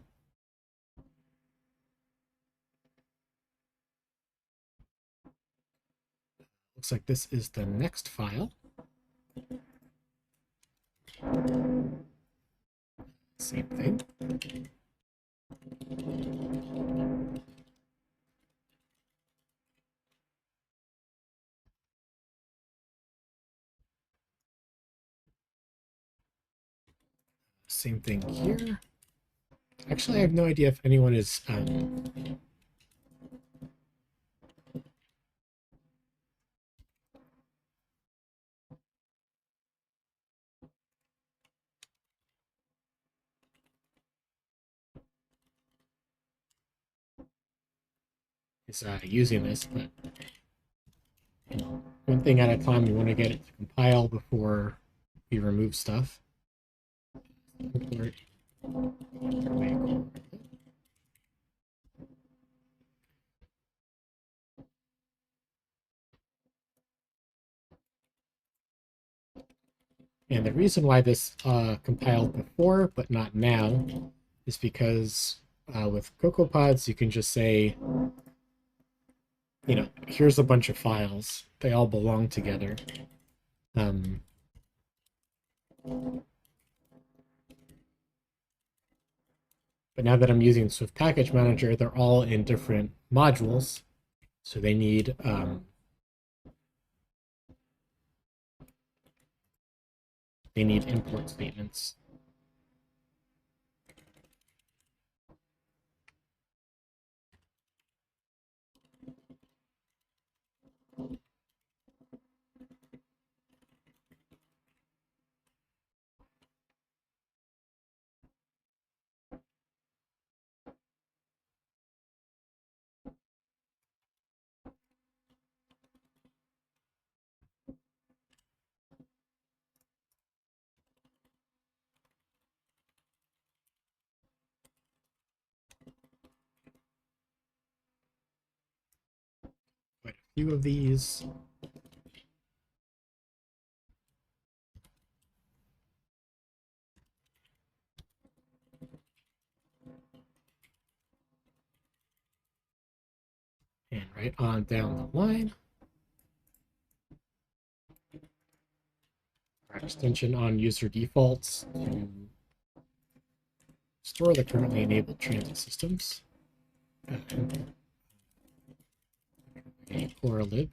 Looks like this is the next file. Same thing. same thing here. Actually, I have no idea if anyone is using this, but you know, one thing at a time. We want to get it to compile before we remove stuff. Import. And the reason why this compiled before but not now is because with CocoaPods you can just say, you know, here's a bunch of files. They all belong together. Um, but now that I'm using Swift Package Manager, they're all in different modules. So they need import statements. Quite a few of these. And right on down the line, our extension on user defaults to store the currently enabled transit systems. Or lib.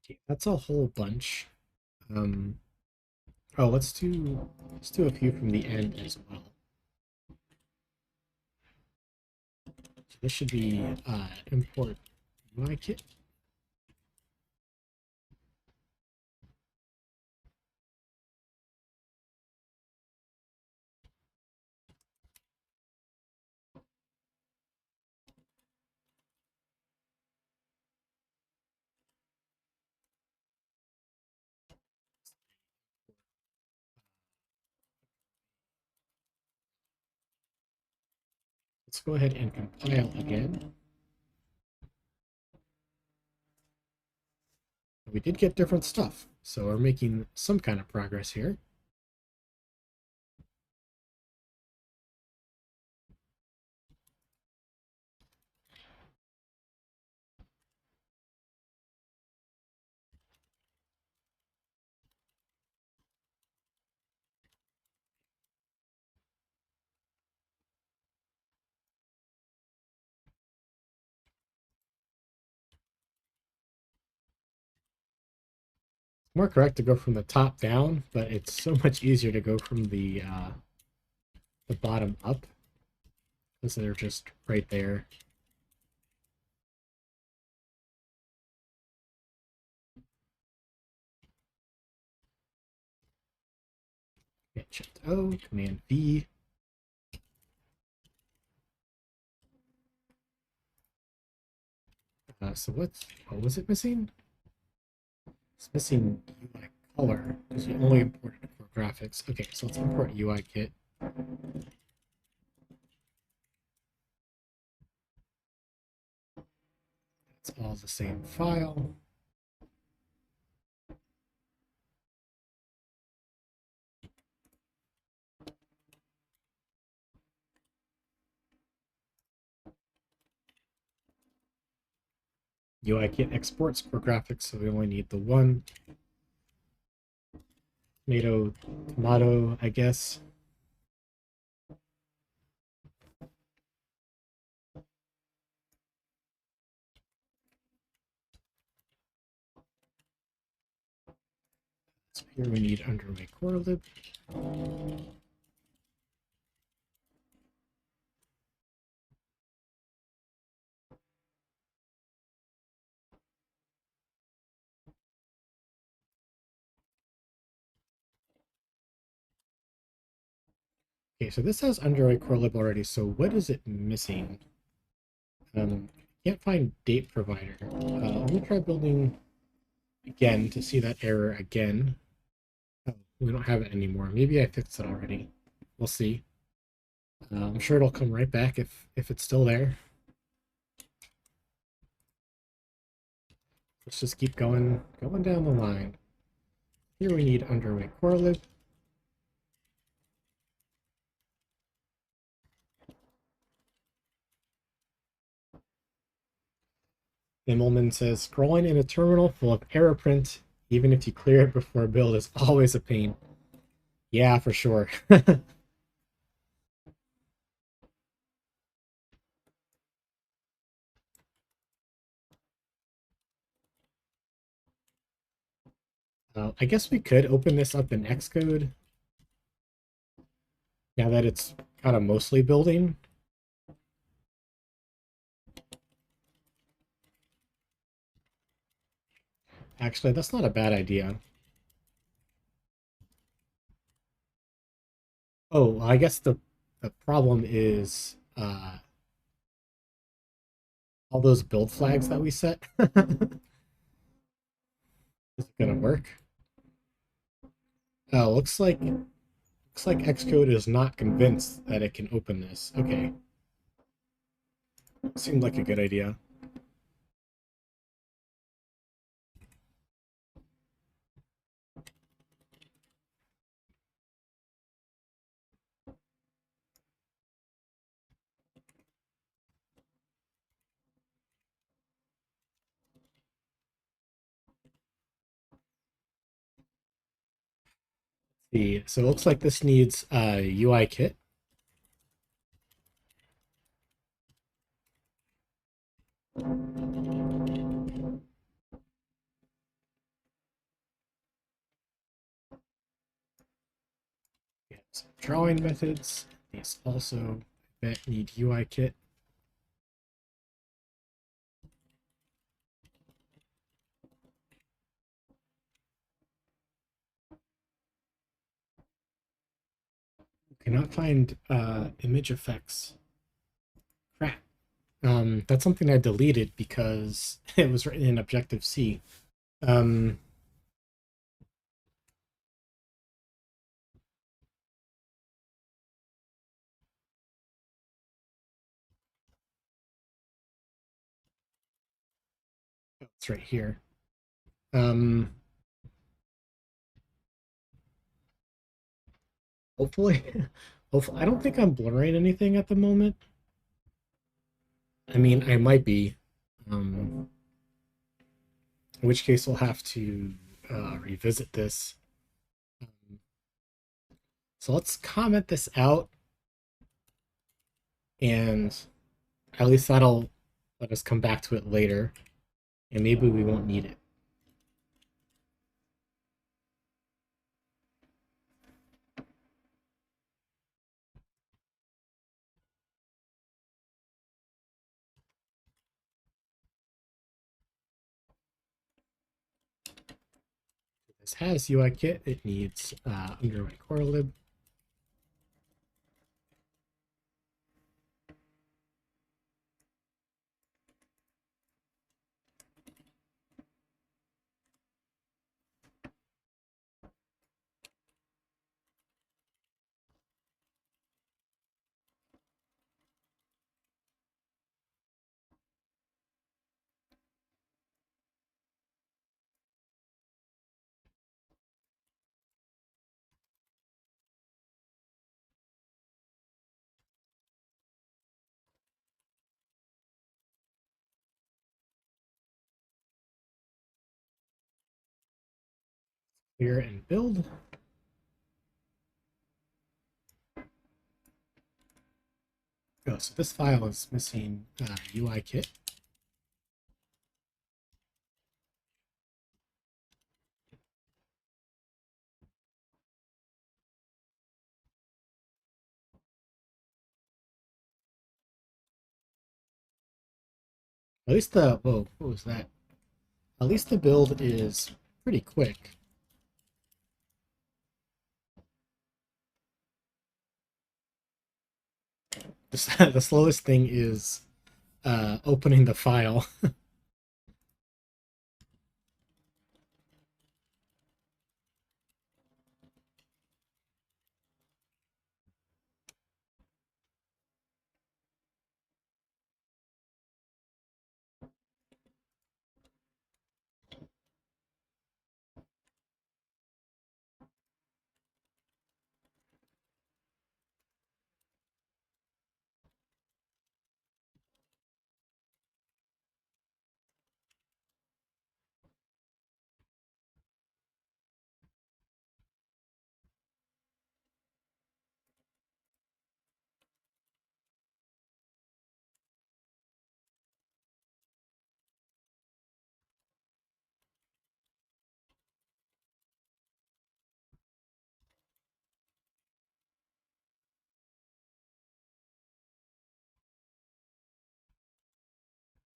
Okay, that's a whole bunch. Oh, let's do a few from the end as well. So this should be import UI kit. Let's go ahead and compile again. We did get different stuff, so we're making some kind of progress here. More correct to go from the top down, but it's so much easier to go from the bottom up, because they're just right there. Shift O, Command V. So what was it missing? It's missing UI color because we only imported it for graphics. Okay, so let's import UI kit. It's all the same file. UIKit exports core graphics, so we only need the one. Tomato, tomato, I guess. So here we need underway core lib. Okay, so this has underway core lib already, so what is it missing? Can't find date provider. Let me try building again to see that error again. Oh, we don't have it anymore. Maybe I fixed it already. We'll see. I'm sure it'll come right back if it's still there. Let's just keep going down the line. Here we need underway core lib. Immelman says, scrolling in a terminal full of error print, even if you clear it before build, is always a pain. Yeah, for sure. I guess we could open this up in Xcode now that it's kind of mostly building. Actually, that's not a bad idea. Oh, I guess the problem is all those build flags that we set. Is it gonna work? Oh, looks like Xcode is not convinced that it can open this. Okay, seemed like a good idea. See, so it looks like this needs a UI kit. We have some drawing methods. These also, I bet, need UI kit. Cannot find image effects. Crap. That's something I deleted because it was written in Objective-C. Um, it's right here. Um, hopefully, hopefully, I don't think I'm blurring anything at the moment. I mean, I might be. In which case, we'll have to revisit this. So let's comment this out, and at least that'll let us come back to it later, and maybe we won't need it. This has UI kit. It needs underway core lib. Clear and build. Oh, so this file is missing UI kit. At least the, whoa, what was that? At least the build is pretty quick. The slowest thing is opening the file.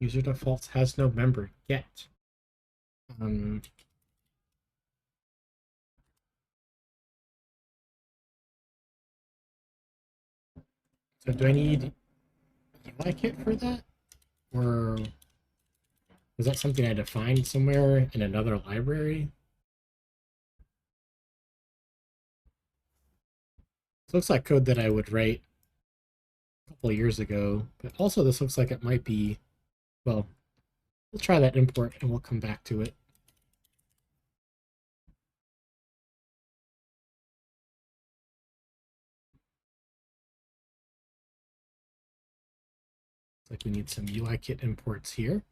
User defaults has no member yet. So do I need UI kit for that? Or is that something I defined somewhere in another library? This looks like code that I would write a couple of years ago, but also this looks like it might be, well, we'll try that import and we'll come back to it. Looks like we need some UI kit imports here.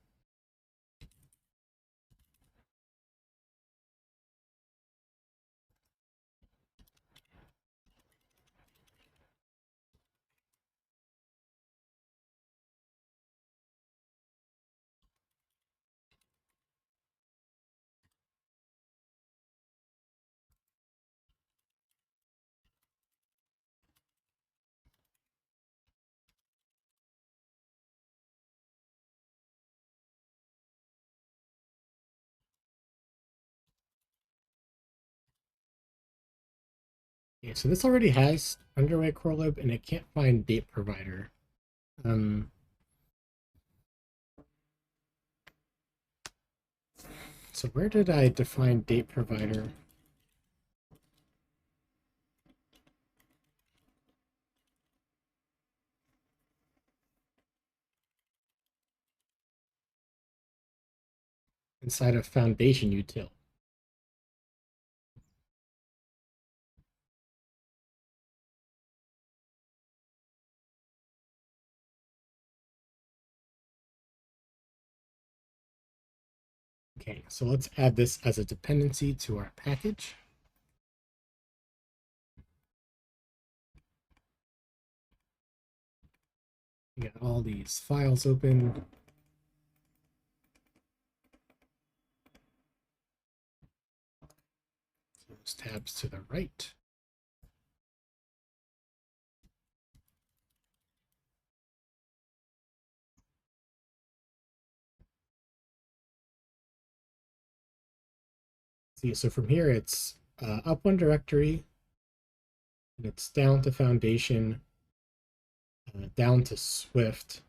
Okay, so this already has underway corelib and it can't find date provider. So where did I define date provider? Inside of foundation util. Okay, so let's add this as a dependency to our package. We got all these files open. Those tabs to the right. See, so from here it's up one directory, and it's down to foundation, down to Swift.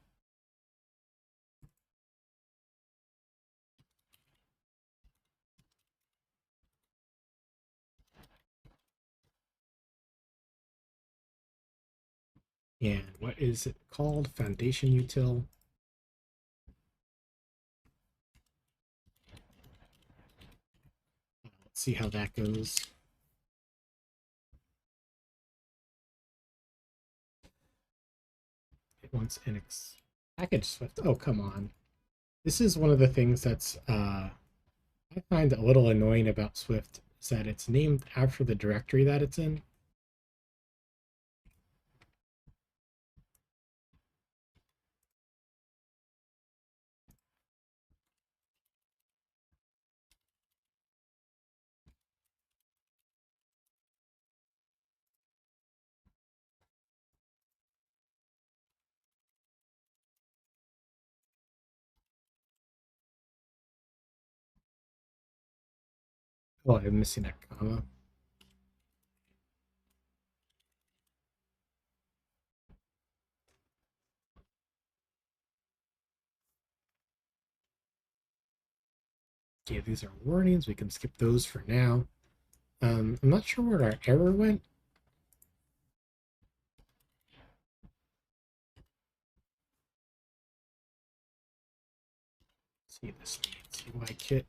And what is it called? Foundation util. Let's see how that goes. It wants an package Swift. Oh, come on. This is one of the things that's I find a little annoying about Swift is that it's named after the directory that it's in. Oh, I'm missing a comma. Okay, these are warnings. We can skip those for now. I'm not sure where our error went. Let's see, this needs UI kit.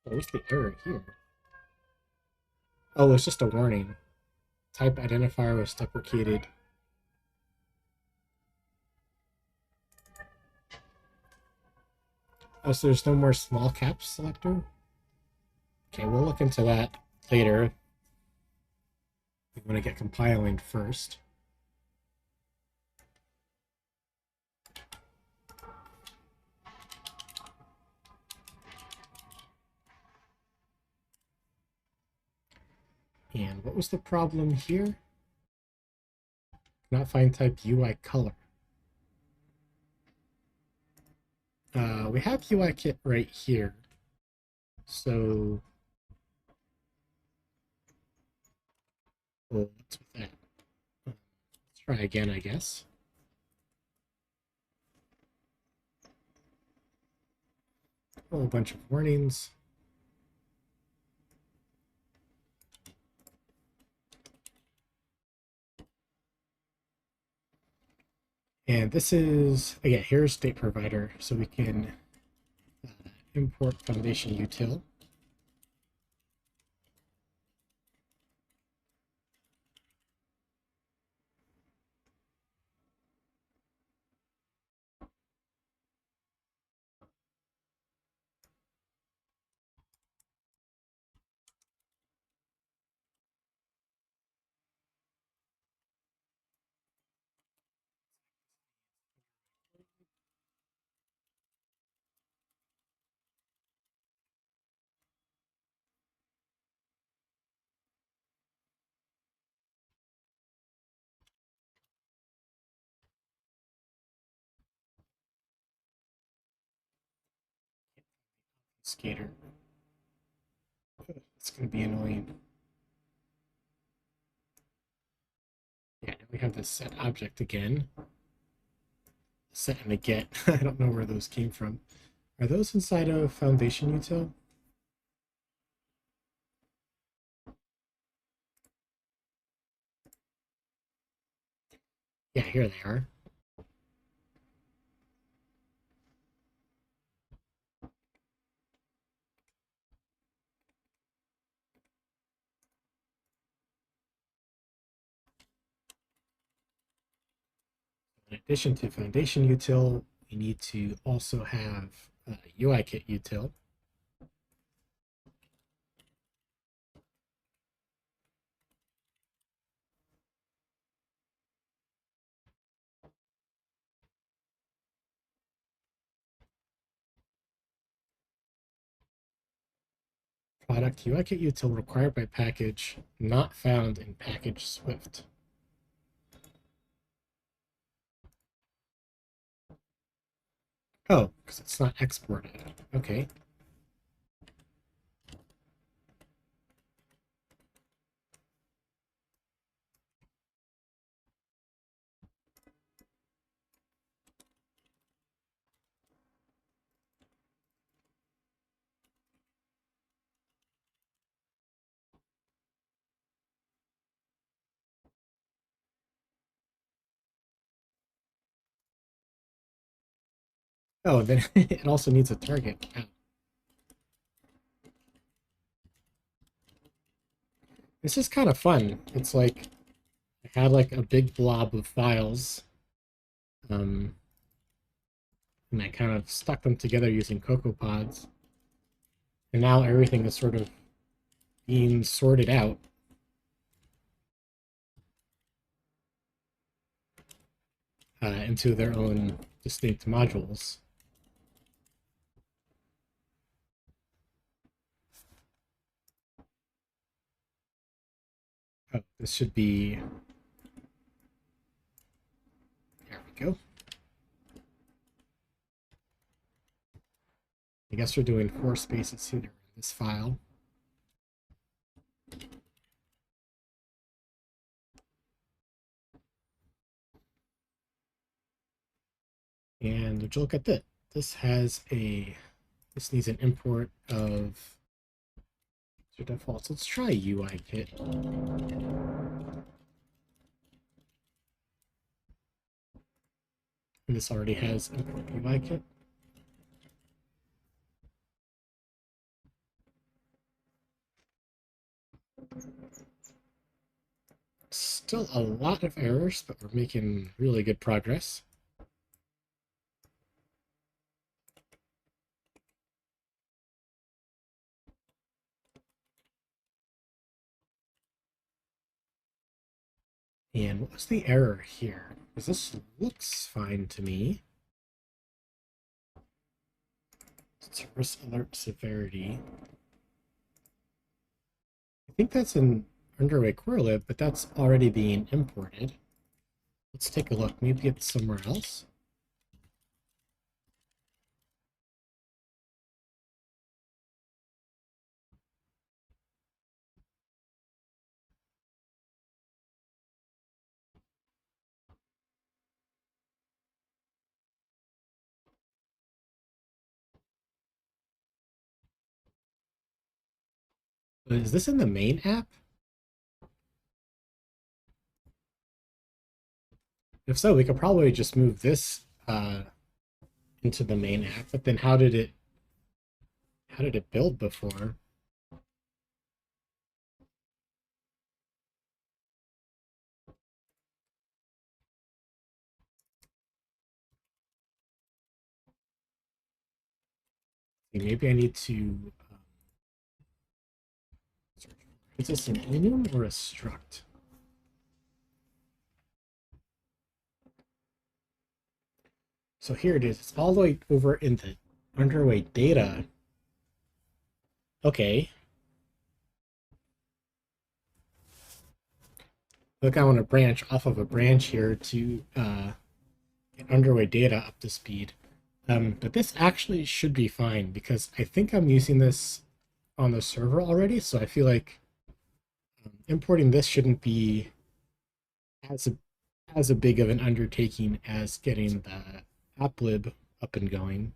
Where's the error here? Oh, it's just a warning. Type identifier was deprecated. Oh, so there's no more small caps selector? Okay, we'll look into that later. We want to get compiling first. And what was the problem here? Not find type UI color. We have UI kit right here. So, well, what's with that? Let's try again, I guess. A whole bunch of warnings. And this is, again, here's state provider. So we can import foundation util. Skater. It's going to be annoying. Yeah, we have this set object again. Set and a get. I don't know where those came from. Are those inside of foundation util? Yeah, here they are. In addition to foundation util, we need to also have UIKit util. Product UIKit util required by package, not found in package Swift. Oh, because it's not exported. Okay. Oh, then it also needs a target. Wow. This is kind of fun. It's like I had like a big blob of files, um, and I kind of stuck them together using CocoaPods, and now everything is sort of being sorted out into their own distinct modules. Oh, this should be. There we go. I guess we're doing 4 spaces here in this file. And would you look at this? This has a. This needs an import of defaults. Let's try UI kit. And this already has import UI kit. Still a lot of errors, but we're making really good progress. And what was the error here? Because this looks fine to me. Service alert severity. I think that's an underway correlate, but that's already being imported. Let's take a look. Maybe it's somewhere else. Is this in the main app? If so, we could probably just move this into the main app. But then how did it build before? Maybe I need to. Is this an enum or a struct? So here it is. It's all the way over in the underway data. Okay. Look, I want to branch off of a branch here to get underway data up to speed. But this actually should be fine because I think I'm using this on the server already. So I feel like importing this shouldn't be as a, as a big of an undertaking as getting the applib up and going.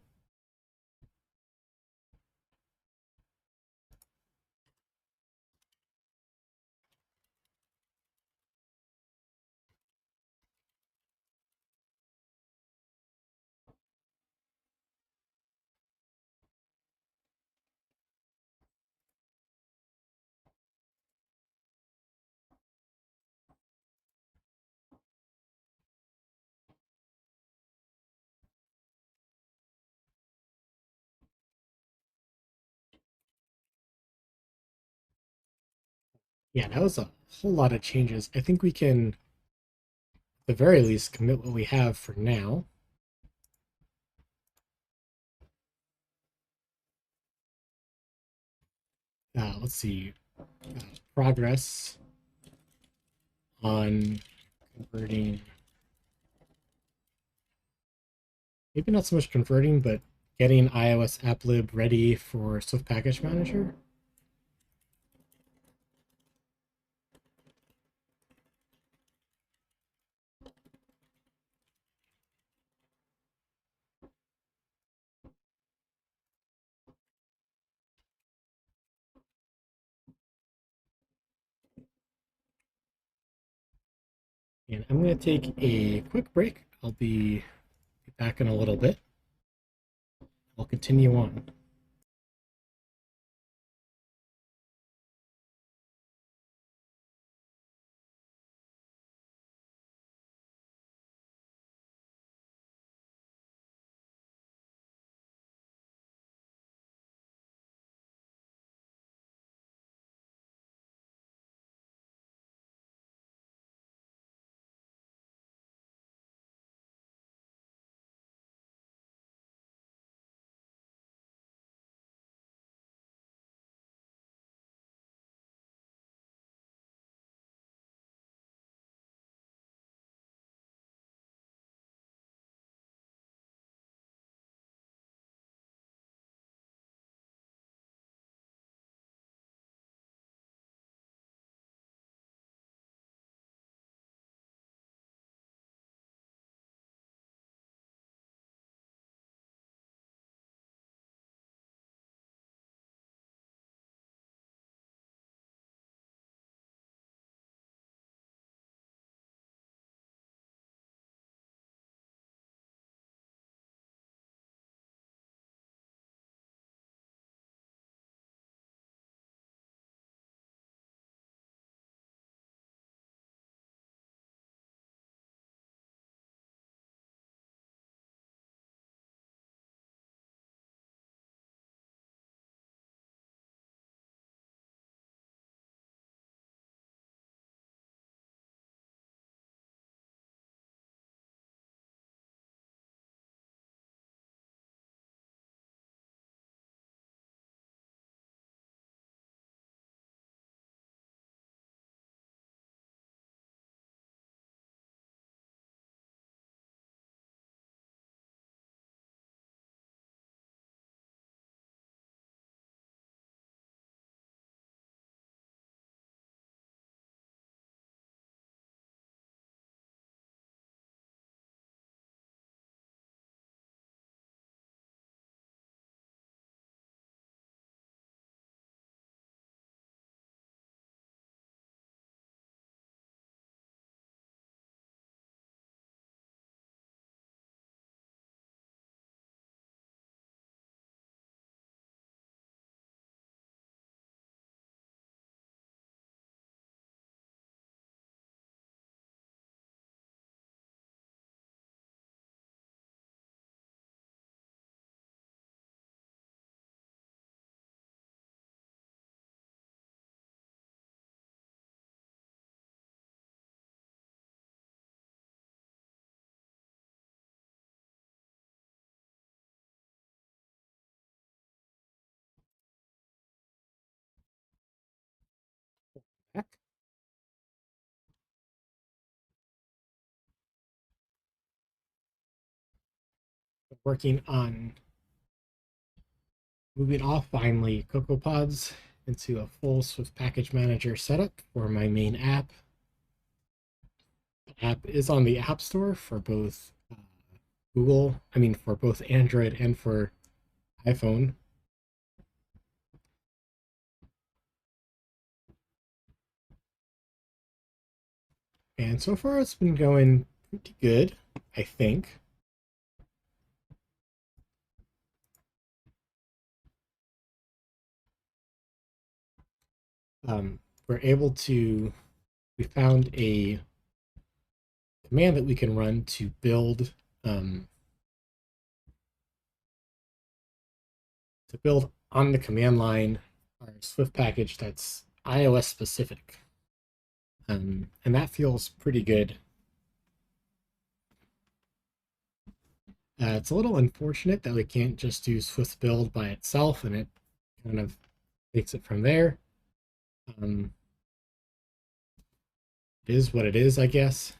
Yeah, that was a whole lot of changes. I think we can, at the very least, commit what we have for now. Let's see, progress on converting, maybe not so much converting, but getting iOS applib ready for Swift Package Manager. And I'm going to take a quick break. I'll be back in a little bit. continue on. Back. Working on moving off finally CocoaPods into a full Swift package manager setup for my main app. The app is on the App Store for both for both Android and for iPhone. And so far it's been going pretty good, I think. We're able to, we found a command that we can run to build on the command line our Swift package that's iOS specific. And that feels pretty good. It's a little unfortunate that we can't just do Swift build by itself and it kind of takes it from there. It is what it is, I guess.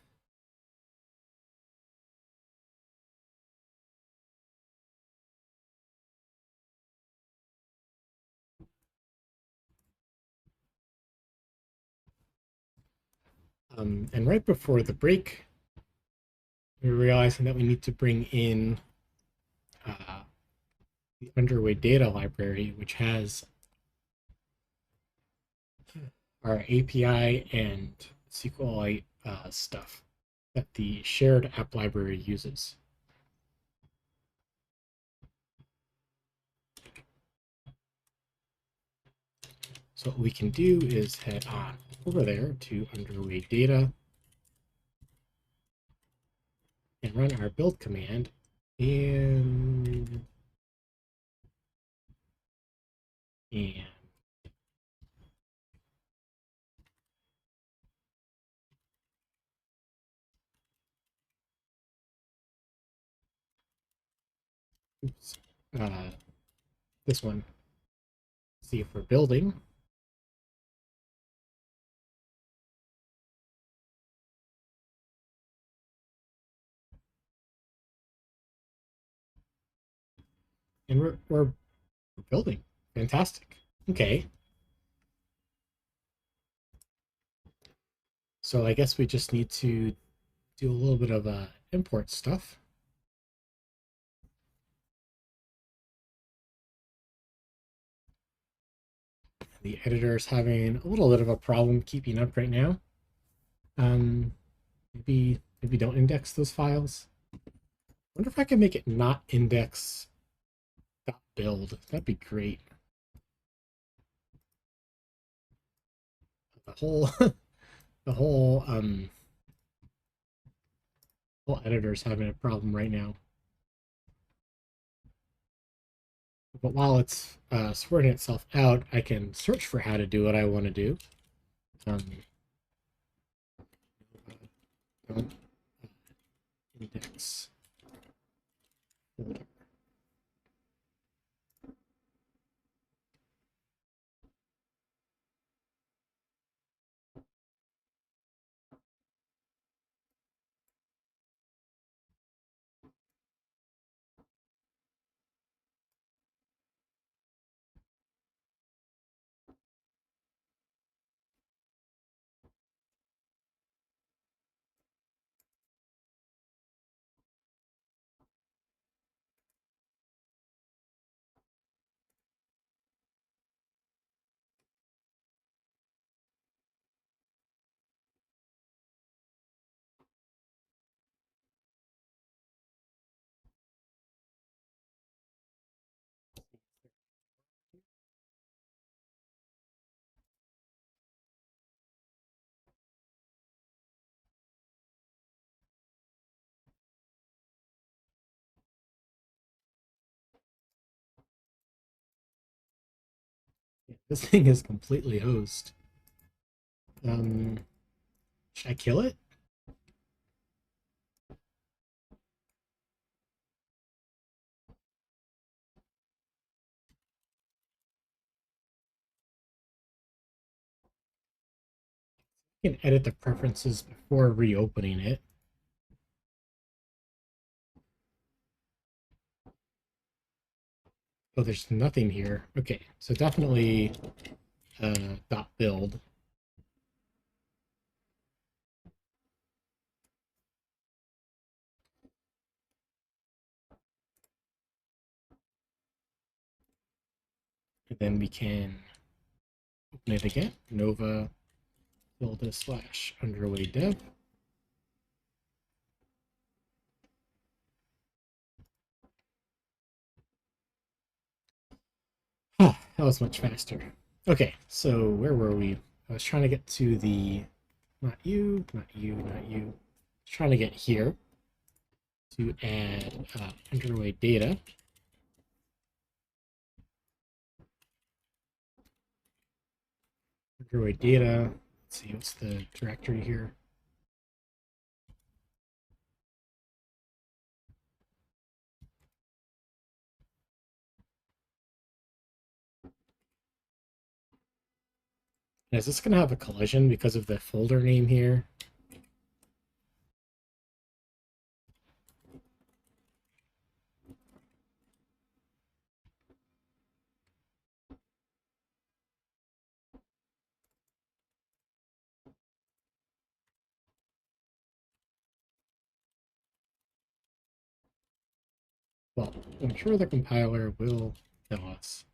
And right before the break, we're realizing that we need to bring in the underway data library, which has our API and SQLite stuff that the shared app library uses. So what we can do is head on over there to underway data and run our build command. And oops, this one. See if we're building. And we're building. Fantastic. Okay. So I guess we just need to do a little bit of import stuff. The editor is having a little bit of a problem keeping up right now. Maybe don't index those files. I wonder if I can make it not index .build. That'd be great. The whole the whole editor's having a problem right now. But while it's sorting itself out, I can search for how to do what I want to do. Don't index folder. Yeah, this thing is completely hosed. Should I kill it? I can edit the preferences before reopening it. Oh, there's nothing here. Okay, so definitely .build. And then we can open it again. Nova tilde slash underway dev. Oh, that was much faster. Okay, so where were we? I was trying to get to the not you, not you, not you. I was trying to get here to add underway data. Underway data. Let's see, what's the directory here? And is this going to have a collision because of the folder name here? Well, I'm sure the compiler will tell us.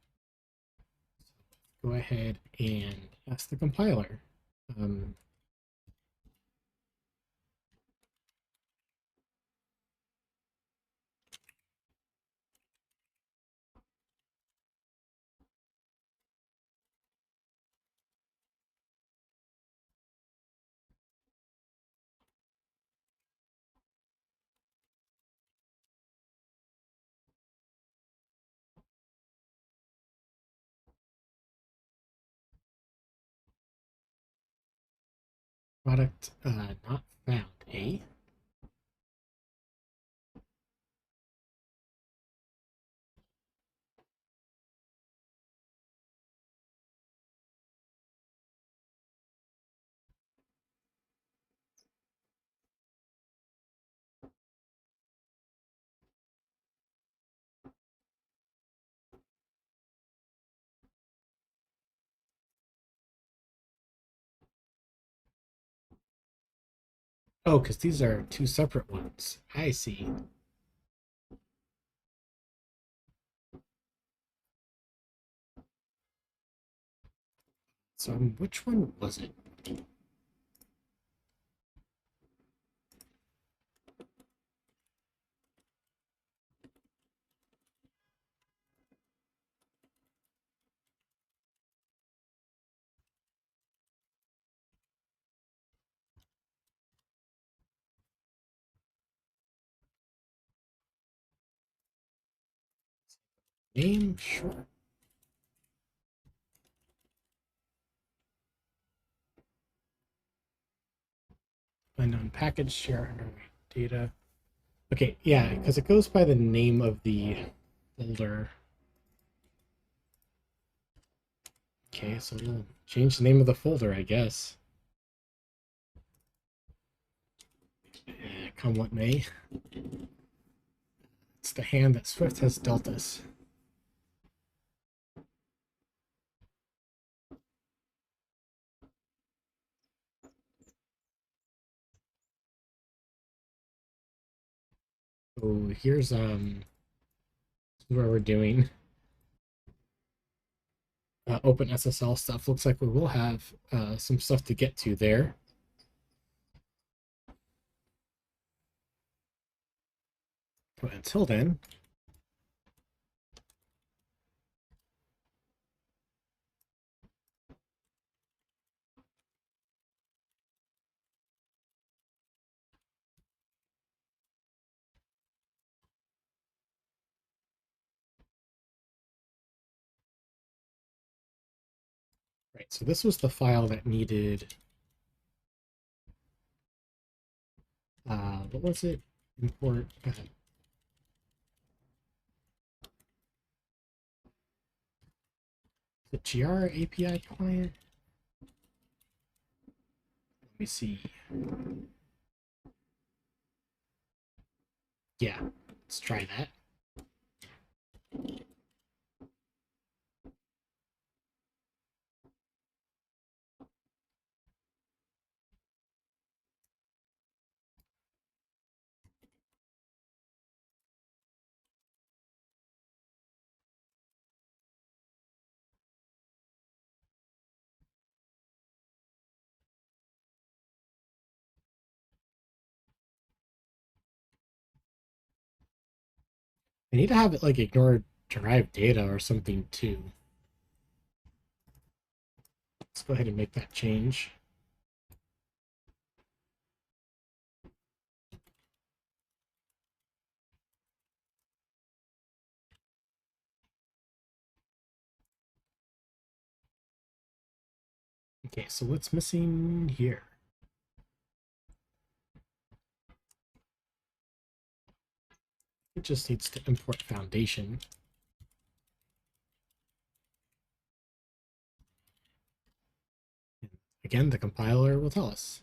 Go ahead and ask the compiler. Product not found, eh? Oh, because these are two separate ones. I see. So which one was it? Name? Sure. Unknown package, share under data. Okay, yeah, because it goes by the name of the folder. Okay, so we'll change the name of the folder, I guess. Come what may. It's the hand that Swift has dealt us. So here's where we're doing open SSL stuff. Looks like we will have some stuff to get to there. But until then, right, so this was the file that needed, what was it? Import, the GR API client? Let me see. Yeah, let's try that. I need to have it like ignore derived data or something too. Let's go ahead and make that change. Okay, so what's missing here? It just needs to import foundation. Again, the compiler will tell us.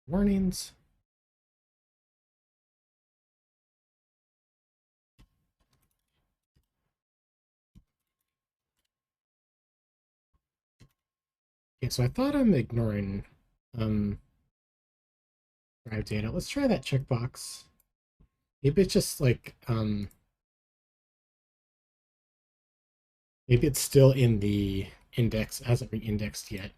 Warnings. Okay, so I thought I'm ignoring drive data. Let's try that checkbox. Maybe it's just like maybe it's still in the index, hasn't been indexed yet.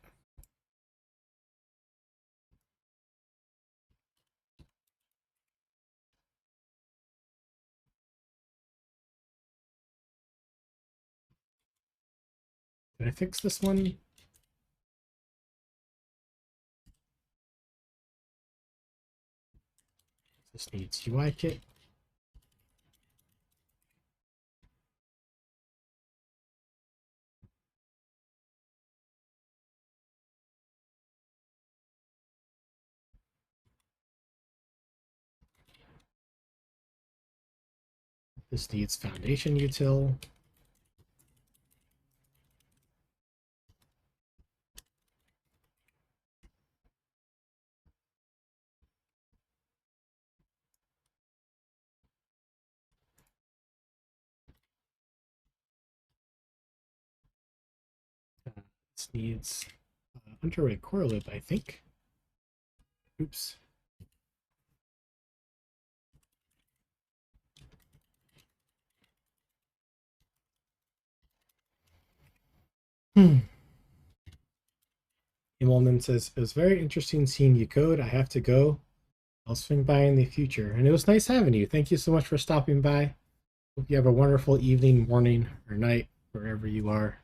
Did I fix this one? This needs UI kit. This needs foundation util. This needs underway core loop, I think. Oops. Immelman says, it was very interesting seeing you code. I have to go. I'll swing by in the future. And it was nice having you. Thank you so much for stopping by. Hope you have a wonderful evening, morning, or night, wherever you are.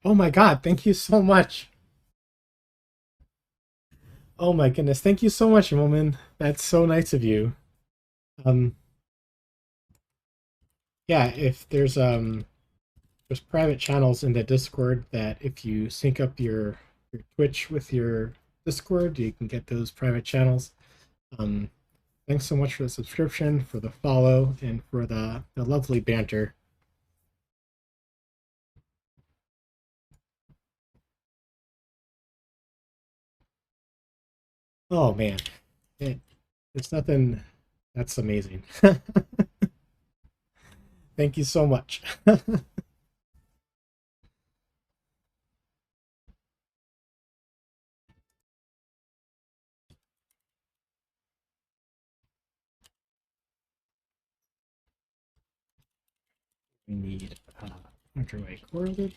Oh my God, thank you so much. Oh my goodness, thank you so much, woman. That's so nice of you. Um, yeah, if there's private channels in the Discord that if you sync up your Twitch with your Discord, you can get those private channels. Thanks so much for the subscription, for the follow, and for the lovely banter. Oh man, it's nothing. That's amazing. Thank you so much. We need underway correlated.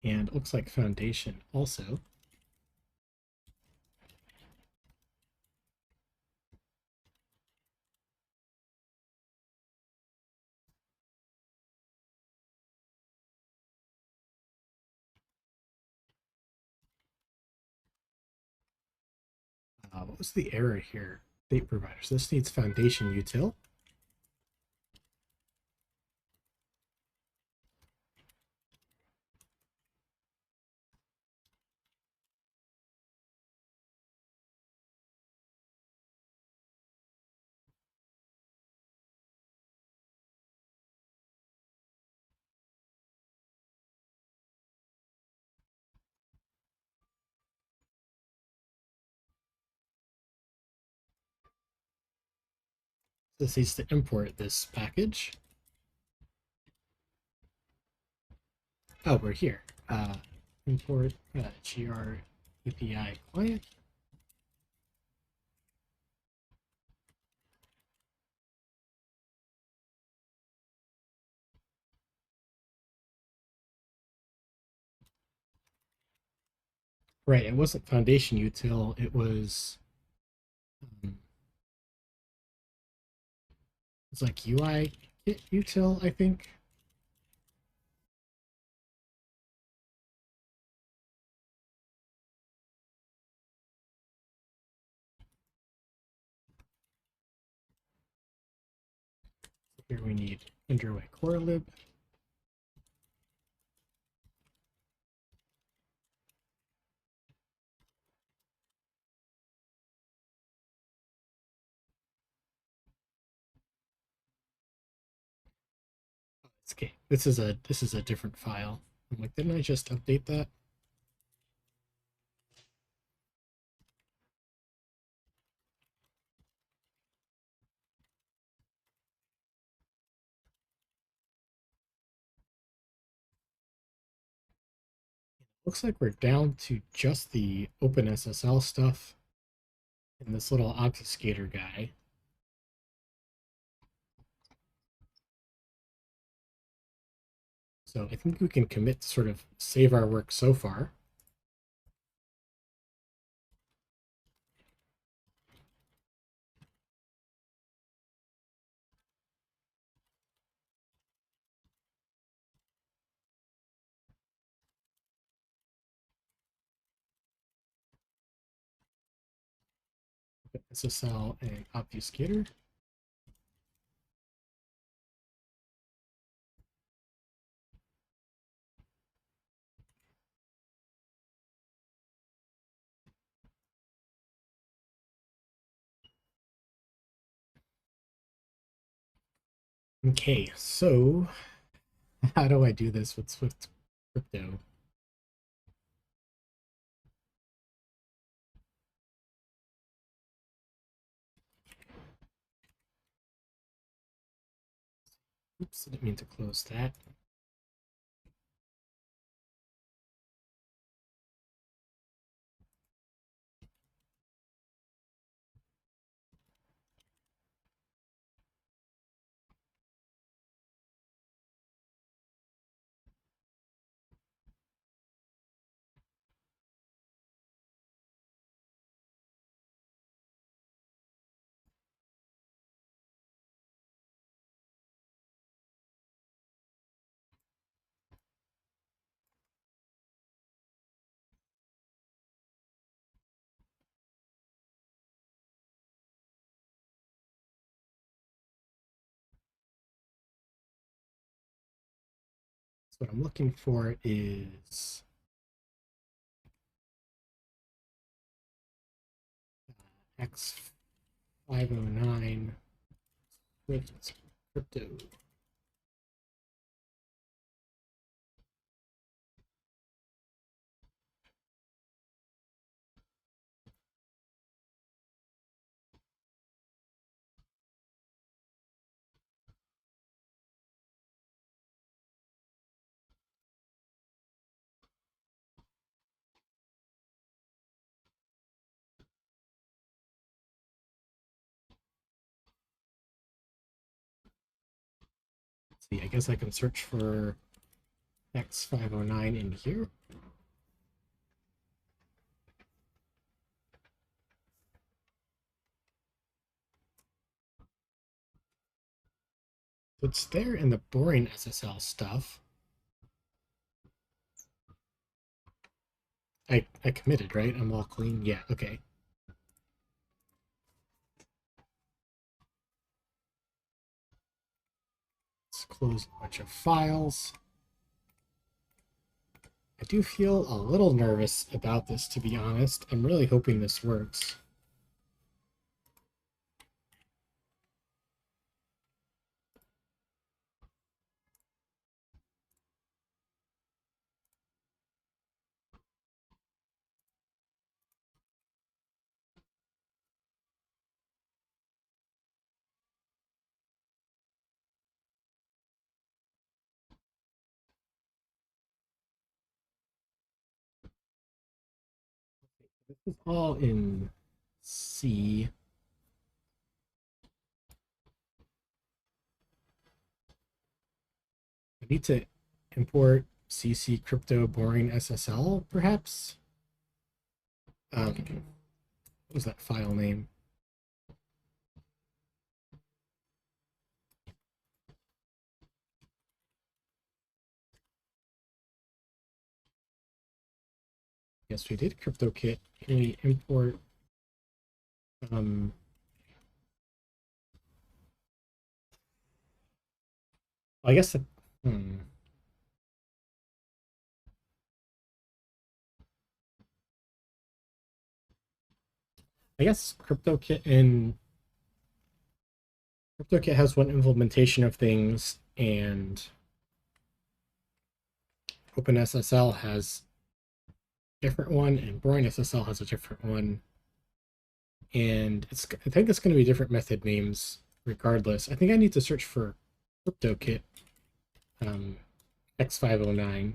And it looks like foundation also. What was the error here? Date providers. This needs foundation util. This needs to import this package. Oh, we're here. Import gr API client. Right, it wasn't foundation util, it was it's like UI util, I think. Here we need underway core lib. Okay, this is a different file. I'm like, didn't I just update that? Looks like we're down to just the OpenSSL stuff and this little obfuscator guy. So I think we can commit to sort of save our work so far. SSL and obfuscator. Okay, so how do I do this with Swift Crypto? Oops, I didn't mean to close that. So what I'm looking for is X509 Swift Crypto. Let's see, I guess I can search for X509 in here. It's there in the boring SSL stuff. I committed, right? I'm all clean. Yeah, okay. Let's close a bunch of files. I do feel a little nervous about this, to be honest. I'm really hoping this works. This is all in C. I need to import CC crypto boring SSL, perhaps. What was that file name? Yes, we did CryptoKit. Can we import I guess I guess CryptoKit has one implementation of things, and OpenSSL has a different one, and Boring SSL has a different one. And I think it's going to be different method names regardless. I think I need to search for CryptoKit X509.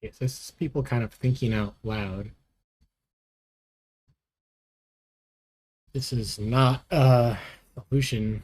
Okay, so this is people kind of thinking out loud. This is not a solution.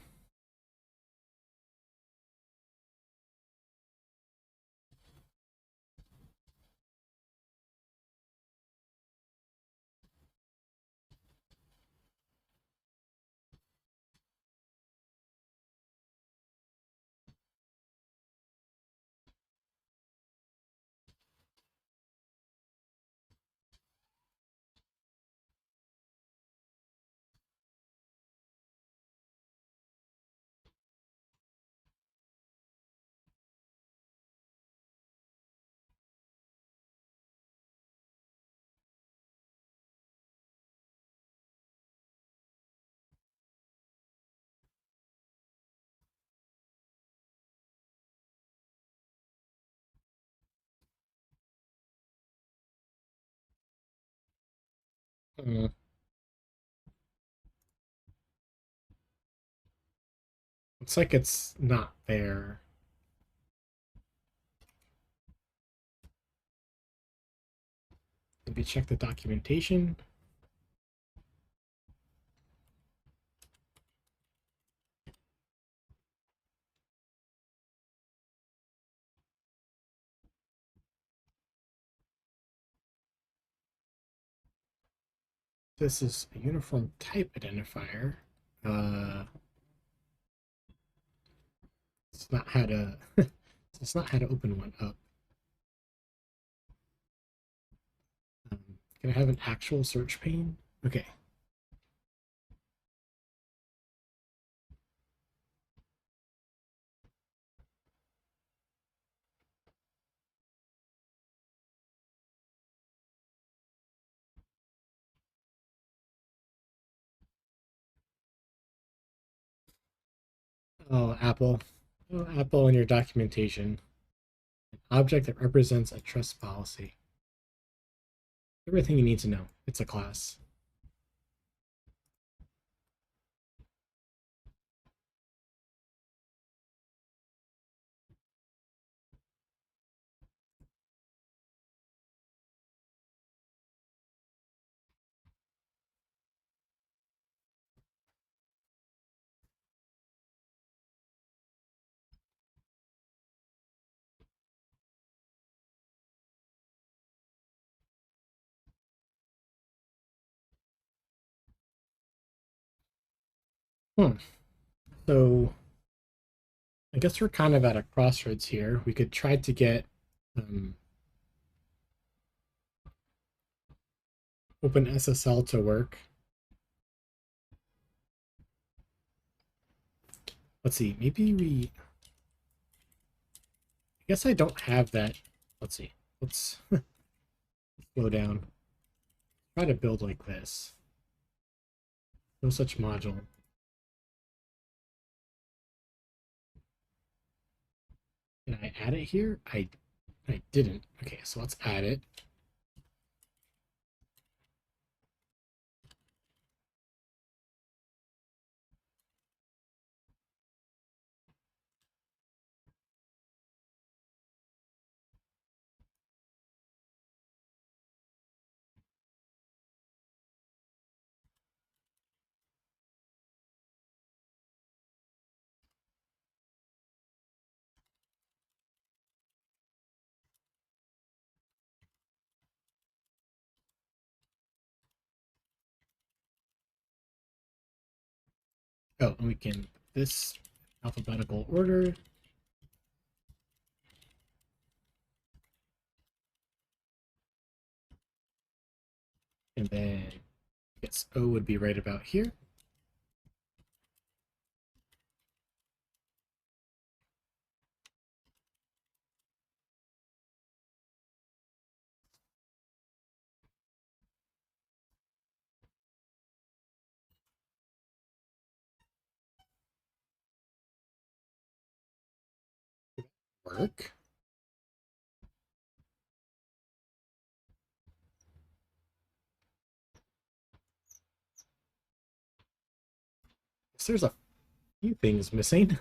Hmm. Looks like it's not there. Maybe check the documentation. This is a uniform type identifier. Uh, it's not how to. It's not how to open one up. Can I have an actual search pane? Okay. Oh, Apple. Oh, Apple in your documentation. An object that represents a trust policy. Everything you need to know. It's a class. Hmm. So I guess we're kind of at a crossroads here. We could try to get um, OpenSSL to work. Let's see. Maybe we. I guess I don't have that. Let's see. Let's slow down. Try to build like this. No such module. Did I add it here? I didn't. Okay, so let's add it. Oh, and we can this alphabetical order. And then I guess O would be right about here. Work. So there's a few things missing.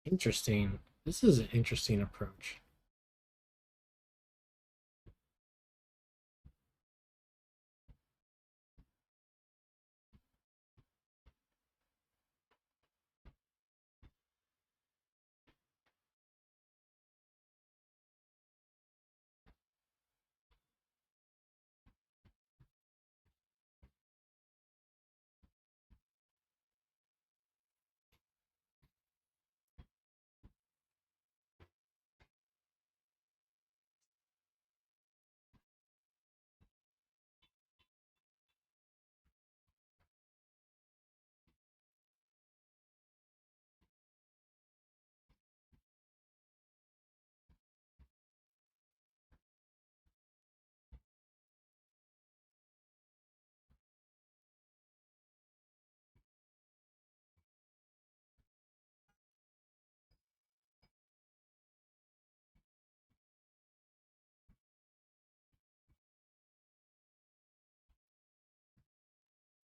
Interesting. This is an interesting approach.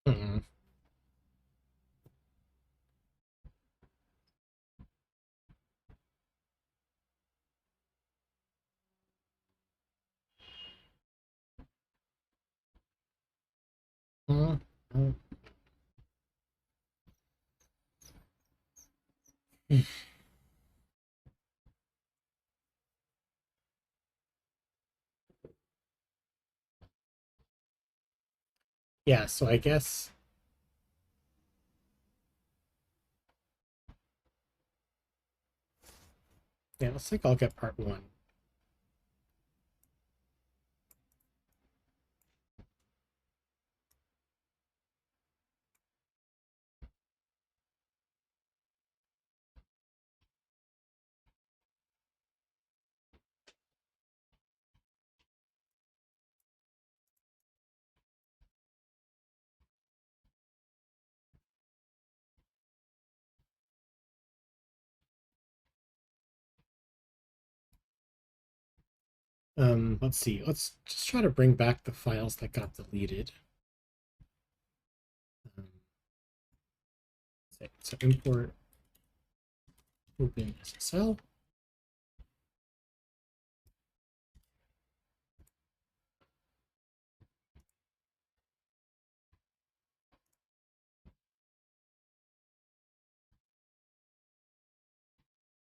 Mhm. Mhm. Mhm. Yeah, so I guess, yeah, looks like I'll get part one. Let's see. Let's just try to bring back the files that got deleted. Um, so import open SSL.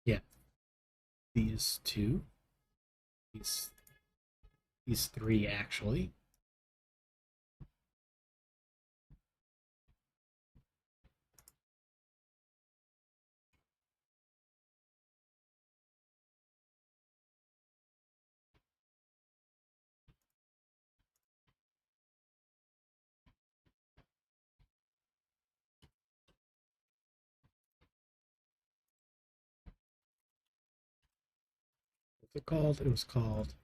Yeah, these two, these these three actually. What's it called? It was called.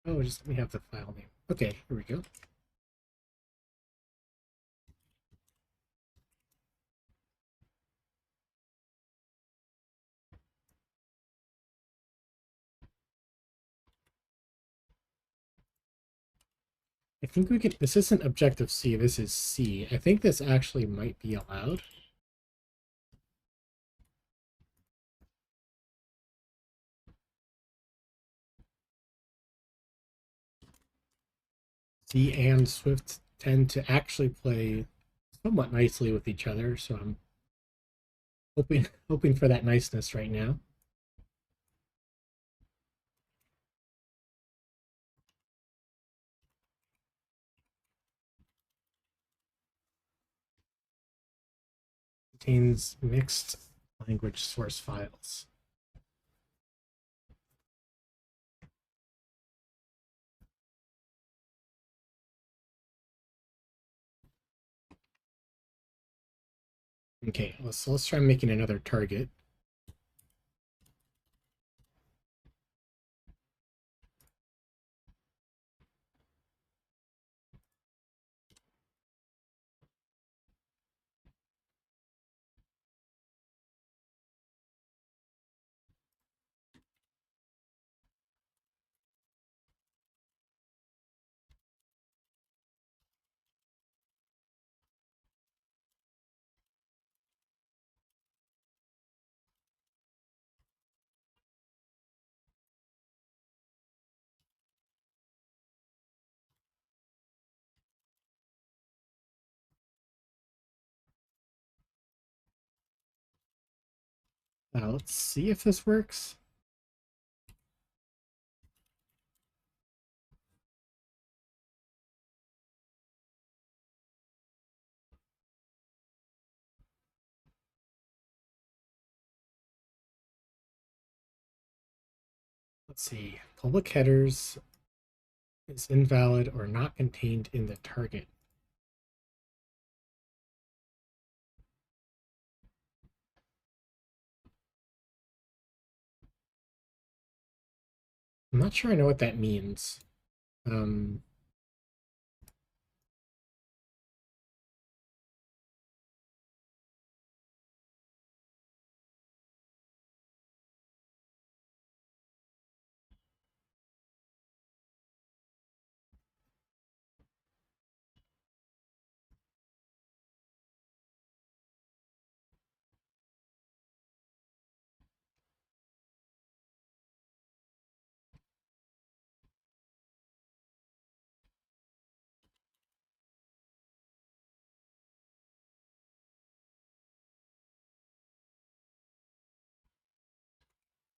Oh, just let me have the file name. Okay, here we go. I think we could. This isn't Objective C. This is C. I think this actually might be allowed. C and Swift tend to actually play somewhat nicely with each other, so I'm hoping for that niceness right now. Contains mixed language source files. Okay, let's try making another target. Let's see if this works. Let's see. Public headers is invalid or not contained in the target. I'm not sure I know what that means. Um,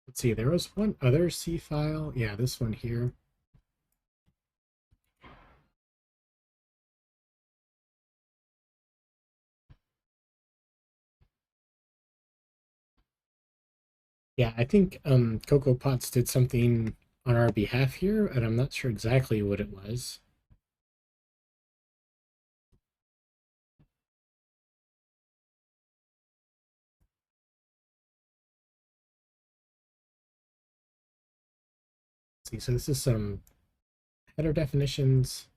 let's see. There was one other C file. Yeah, this one here. Yeah, I think CocoaPods did something on our behalf here, and I'm not sure exactly what it was. Let's see, so this is some header definitions.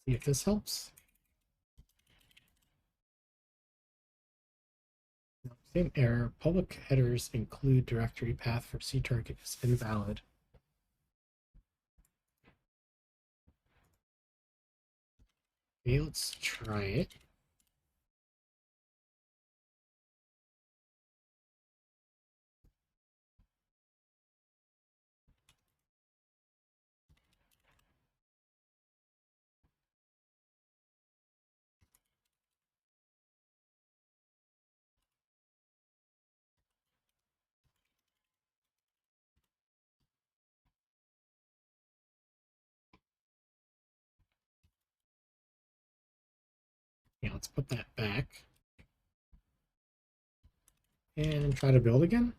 See if this helps. No, same error. Public headers include directory path for C target is invalid. Okay, let's try it. Yeah, let's put that back and try to build again.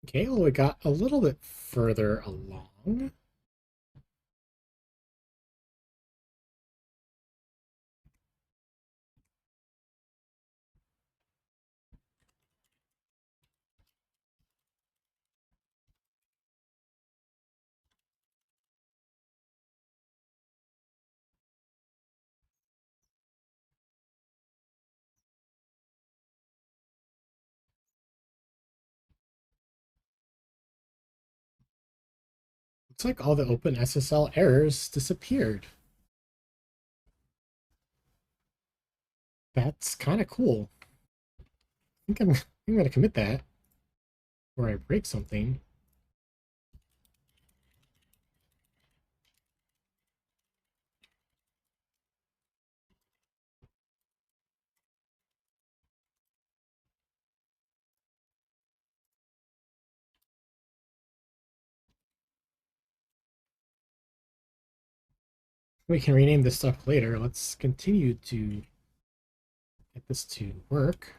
Okay, well, we got a little bit further along. Looks like all the OpenSSL errors disappeared. That's kind of cool. I'm going to commit that before I break something. We can rename this stuff later. Let's continue to get this to work.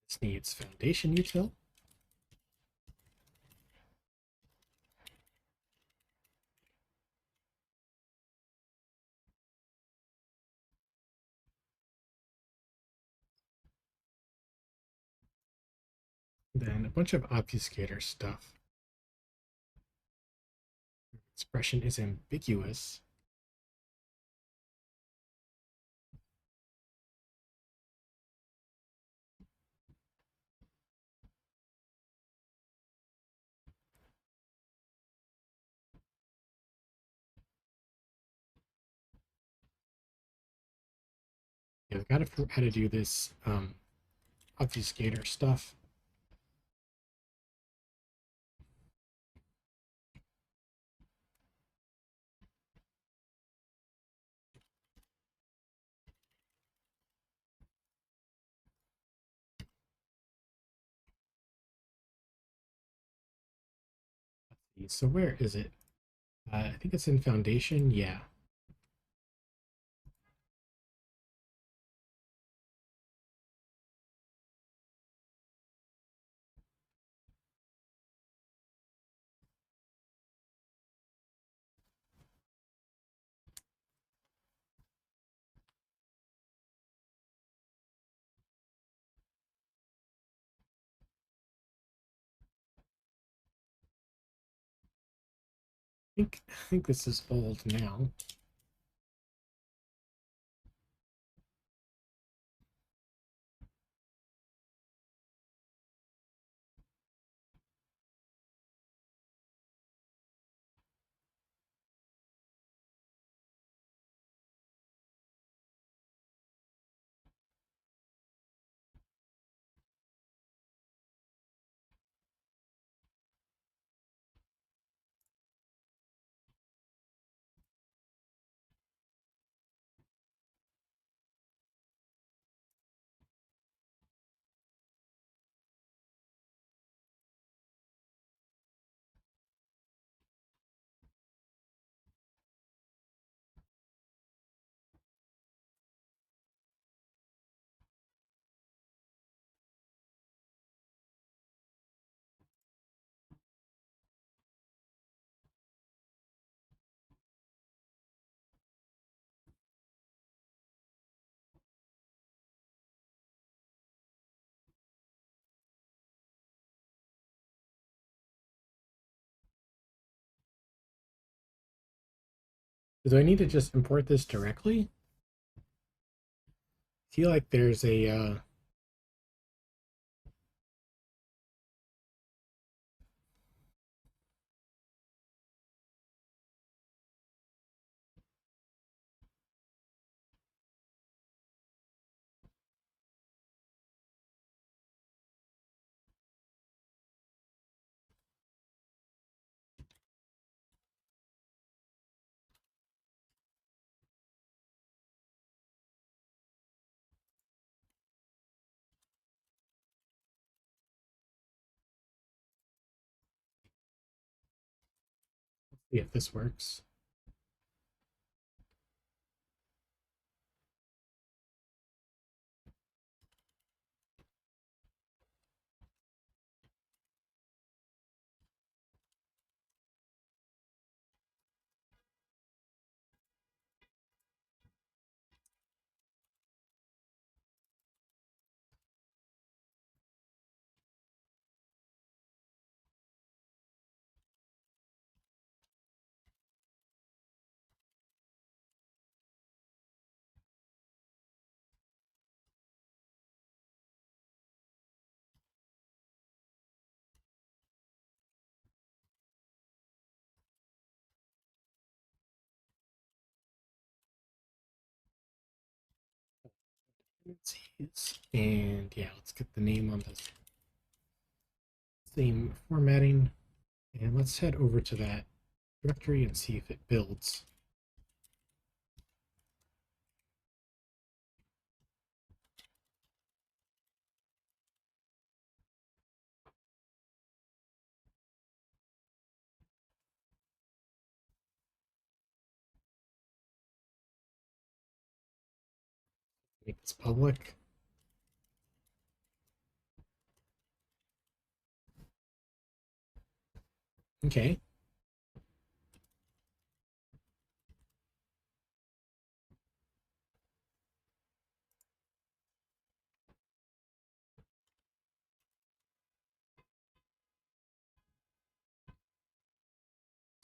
This needs foundation util. Then a bunch of obfuscator stuff. Expression is ambiguous. Yeah, I've got to figure out how to do this obfuscator stuff. Let's see. So where is it? I think it's in Foundation. Yeah. I think this is old now. Do I need to just import this directly? I feel like there's a see if this works. Dependencies. And yeah, let's get the name on this same formatting. And let's head over to that directory and see if it builds. Make this public. Okay.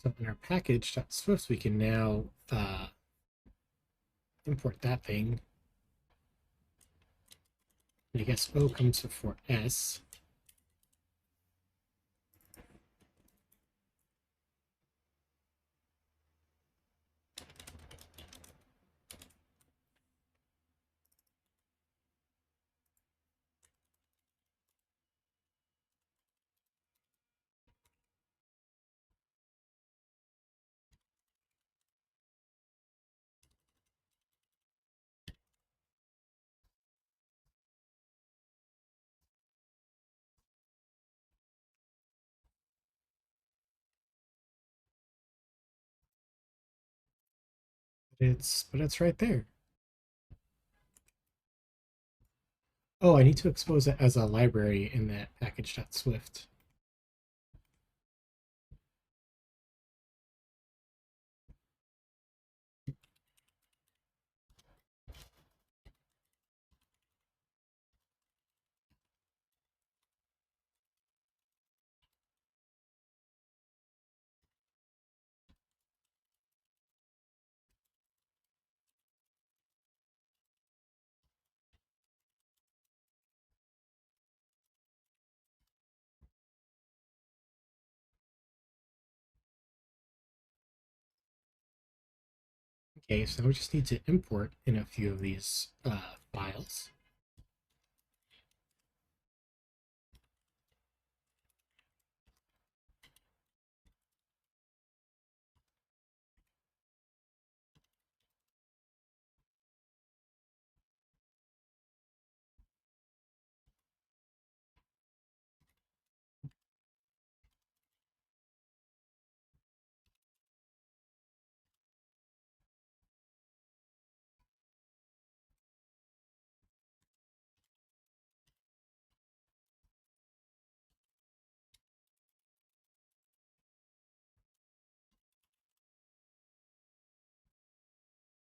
So in our package.swift, we can now import that thing. And I guess O comes before S. But it's right there. Oh, I need to expose it as a library in that package.swift. Okay, so we just need to import in a few of these files.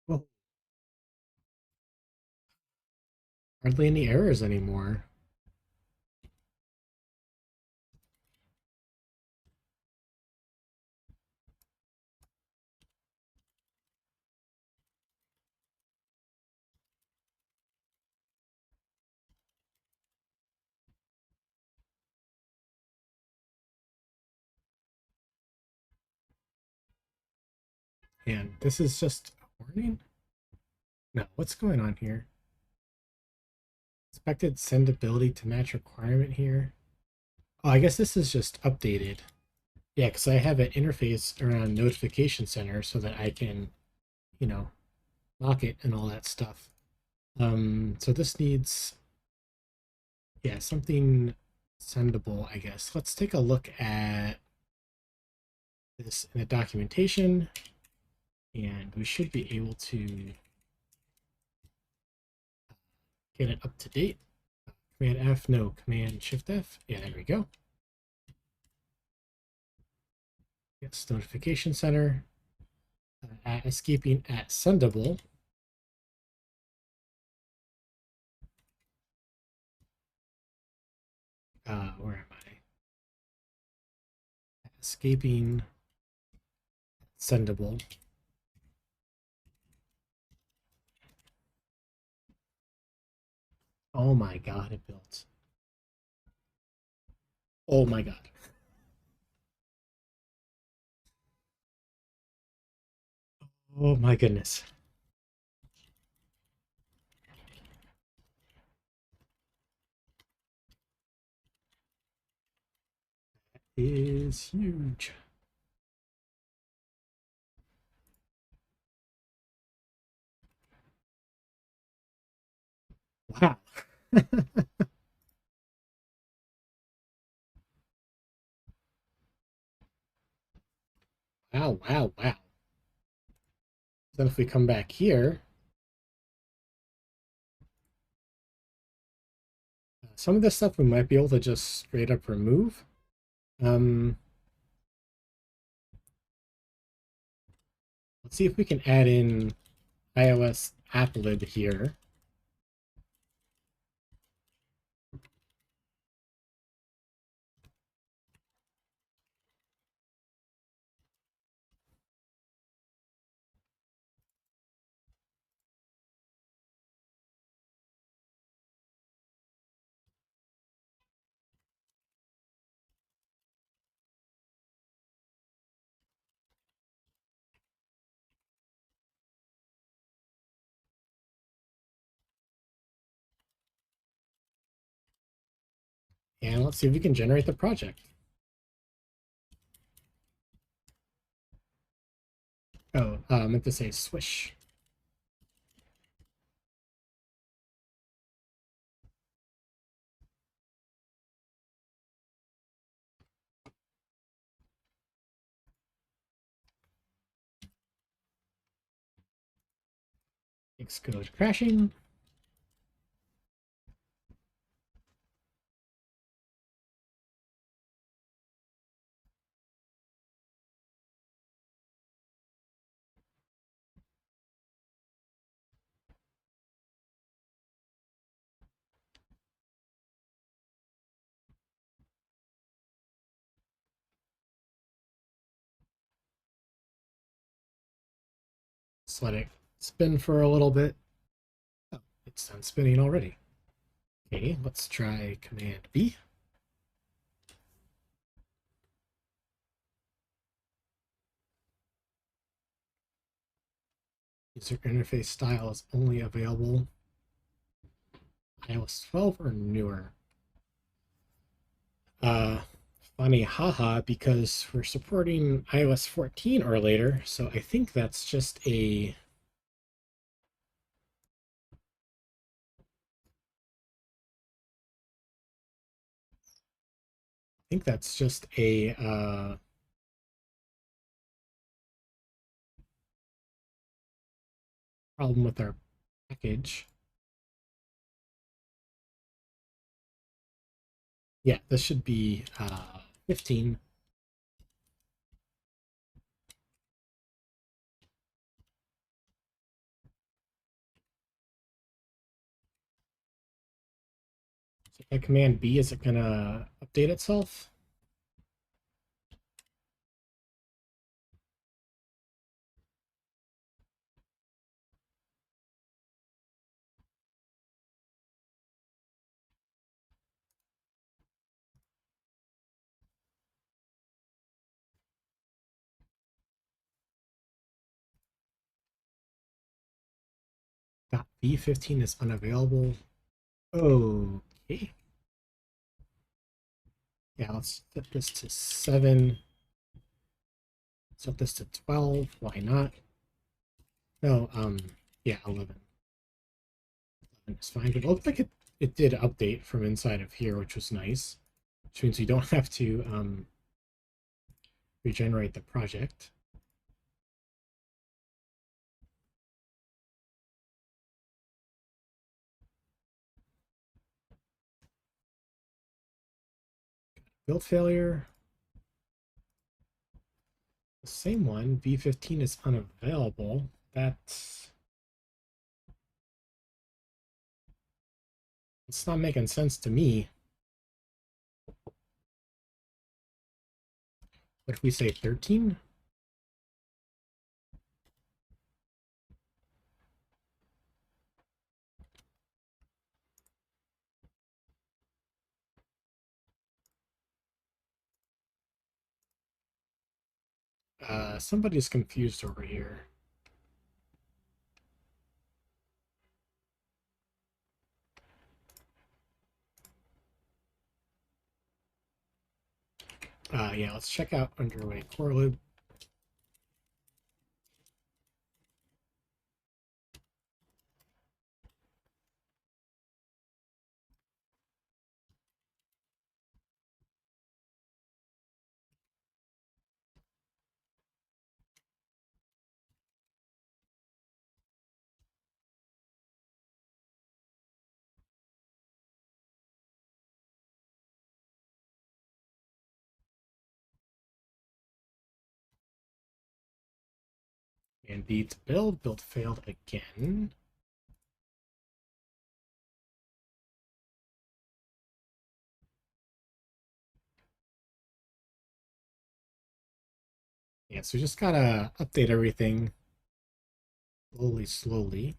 Well, hardly any errors anymore. And this is just a warning? No, what's going on here? Expected sendability to match requirement here. Oh, I guess this is just updated. Yeah, because I have an interface around notification center so that I can, you know, lock it and all that stuff. So this needs, yeah, something sendable, I guess. Let's take a look at this in the documentation, and we should be able to get it up to date. Command F, no, Command Shift F. Yeah, there we go. Yes, notification center. Escaping at sendable. Where am I? Escaping sendable. Oh my god, it built. Oh my god. Oh my goodness. That is huge. Wow. Wow, wow, wow. Then if we come back here, some of this stuff we might be able to just straight up remove. Um, let's see if we can add in iOS applib here. And let's see if we can generate the project. Oh, I meant to say Swish. Xcode crashing. Just let it spin for a little bit. Oh, it's done spinning already. Okay, let's try Command B. User interface style is only available iOS 12 or newer. Uh, Funny, haha, because we're supporting iOS 14 or later, so I think that's just a problem with our package. Yeah, this should be 15. So if I command B, is it gonna update itself? .v15 is unavailable. Okay. Yeah, let's set this to 7. Set this to 12. Why not? No, yeah, 11. 11 is fine. But it looks like it did update from inside of here, which was nice. Which means we don't have to regenerate the project. Build failure. The same one, V15 is unavailable. It's not making sense to me. What if we say 13? Somebody's confused over here. Yeah, let's check out underway core loop. And B to build. Build failed again. Yeah, so we just gotta update everything slowly.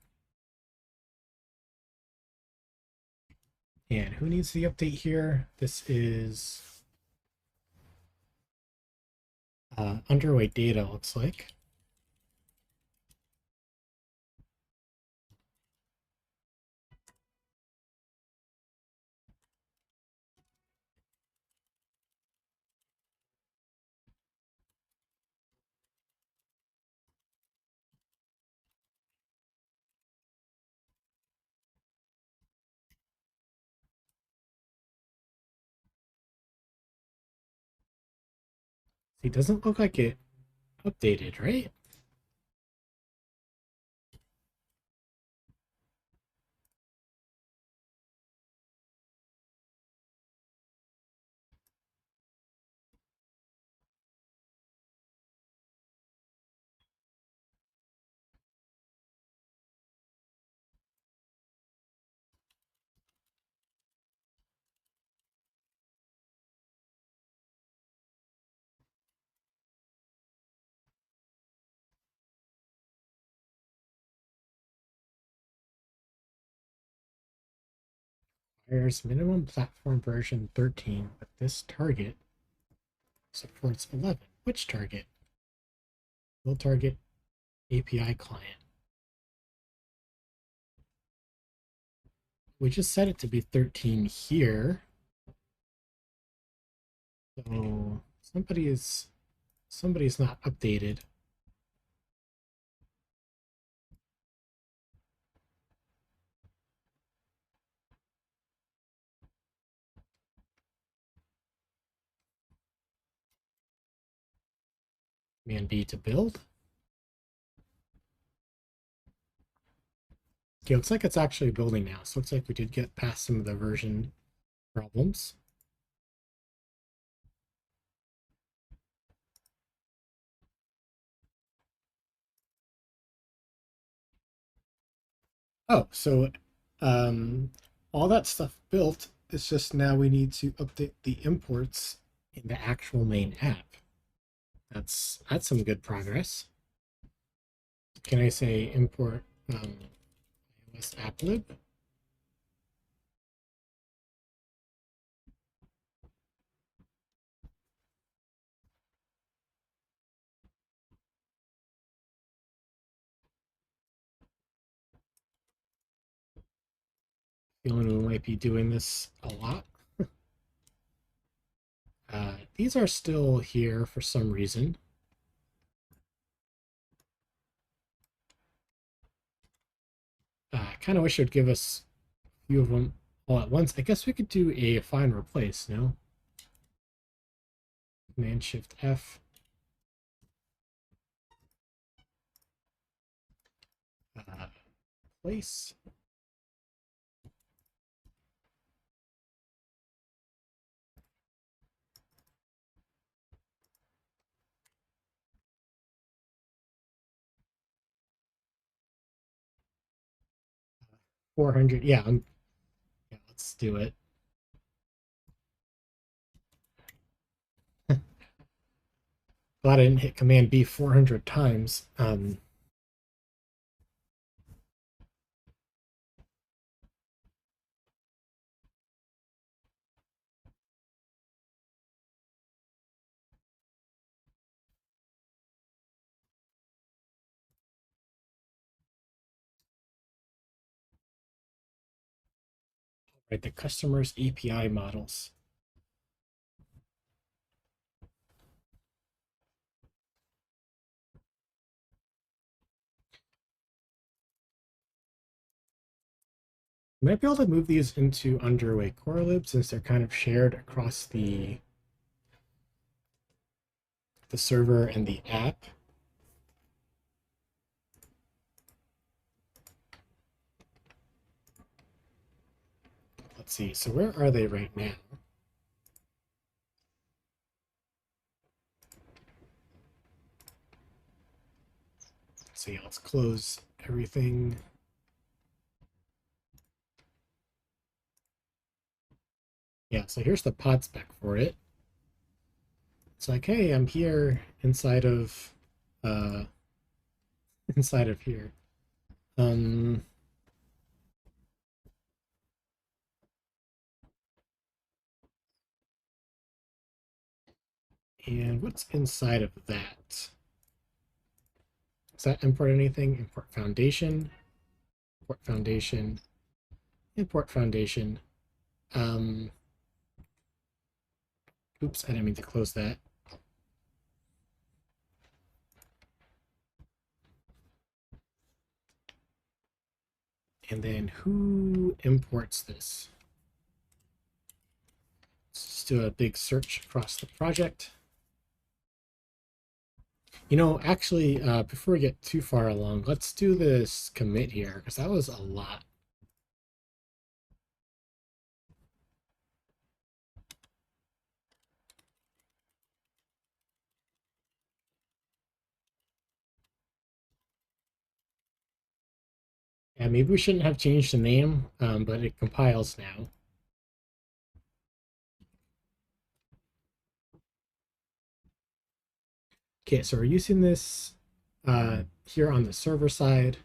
And who needs the update here? This is underway data, looks like. It doesn't look like it updated, right? Requires minimum platform version 13, but this target supports 11. Which target? Will target API client. We just set it to be 13 here. So somebody's not updated. Command B to build. Okay, looks like it's actually building now. So it looks like we did get past some of the version problems. Oh, so all that stuff built. It's just now we need to update the imports in the actual main app. That's some good progress. Can I say import iOS applib? Feeling we might be doing this a lot. These are still here for some reason. I kind of wish it would give us a few of them all at once. I guess we could do a find replace, no? Command Shift F. Place. Uh, 400. Yeah, yeah, let's do it. Glad I didn't hit Command B 400 times. Right, the customer's API models. You might be able to move these into underway core lib since they're kind of shared across the server and the app. Let's see. So where are they right now? So yeah, let's close everything. Yeah, so here's the pod spec for it. It's like, hey, I'm here inside of uh inside of here. Um and what's inside of that? Does that import anything? Import foundation, import foundation, import foundation. Um oops, I didn't mean to close that. And then who imports this? Let's just do a big search across the project. Actually, before we get too far along, let's do this commit here, because that was a lot. Yeah, maybe we shouldn't have changed the name, but it compiles now. Okay, so we're using this here on the server side.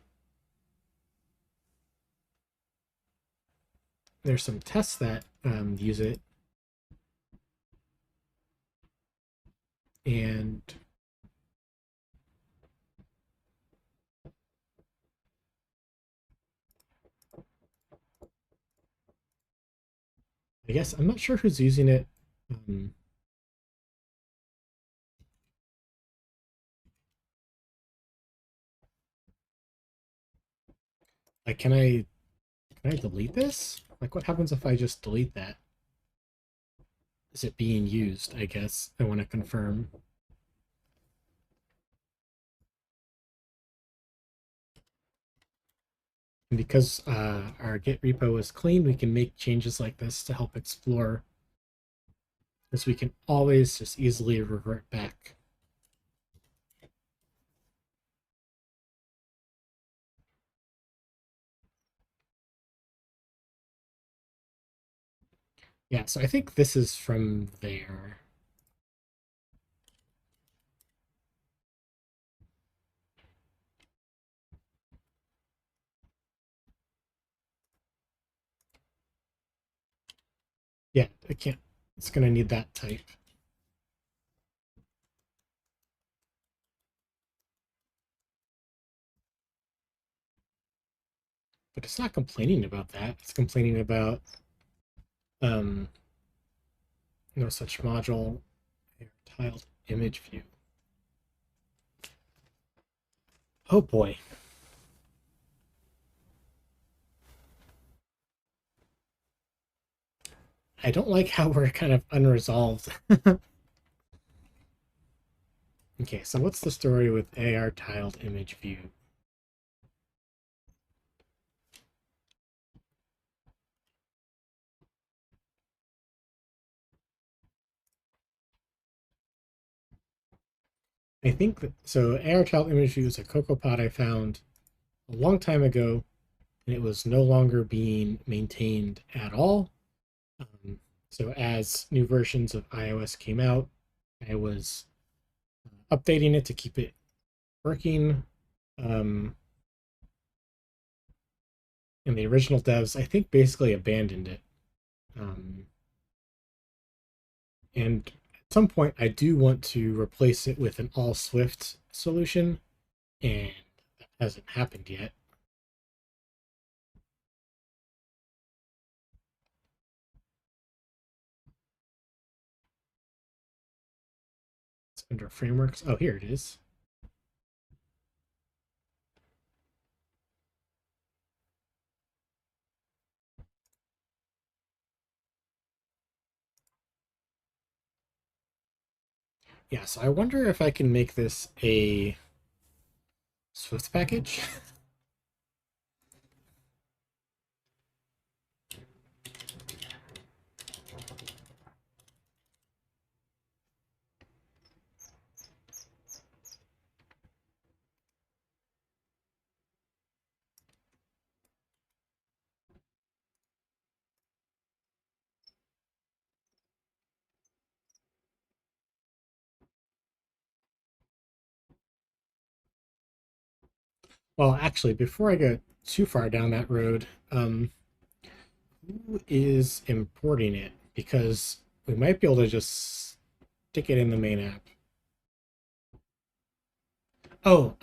There's some tests that use it. And I guess I'm not sure who's using it. Um, like, can I delete this? Like, what happens if I just delete that? Is it being used? I guess I want to confirm. And because our Git repo is clean, we can make changes like this to help explore, as we can always just easily revert back. Yeah, so I think this is from there. Yeah, I can't. It's going to need that type. But it's not complaining about that. It's complaining about um, no such module tiled image view. Oh boy. I don't like how we're kind of unresolved. Okay, so what's the story with AR tiled image view? I think that so AR tiled image view is a CocoaPod I found a long time ago, and it was no longer being maintained at all. So as new versions of iOS came out, I was updating it to keep it working. Um, and the original devs, I think, basically abandoned it. Um, and at some point, I do want to replace it with an all Swift solution, and that hasn't happened yet. It's under frameworks. Oh, here it is. Yeah, so I wonder if I can make this a Swift package. Well, actually, before I go too far down that road, who is importing it? Because we might be able to just stick it in the main app. Oh,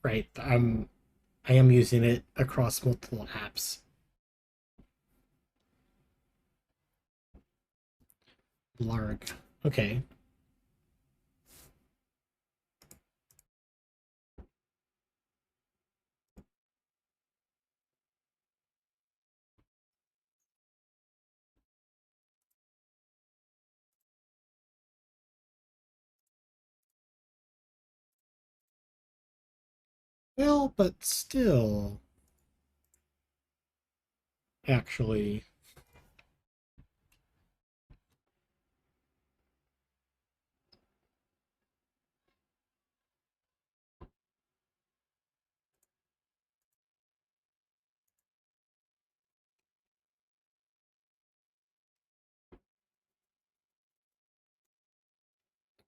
right. I am using it across multiple apps. Larg. Okay. Well, but still, actually,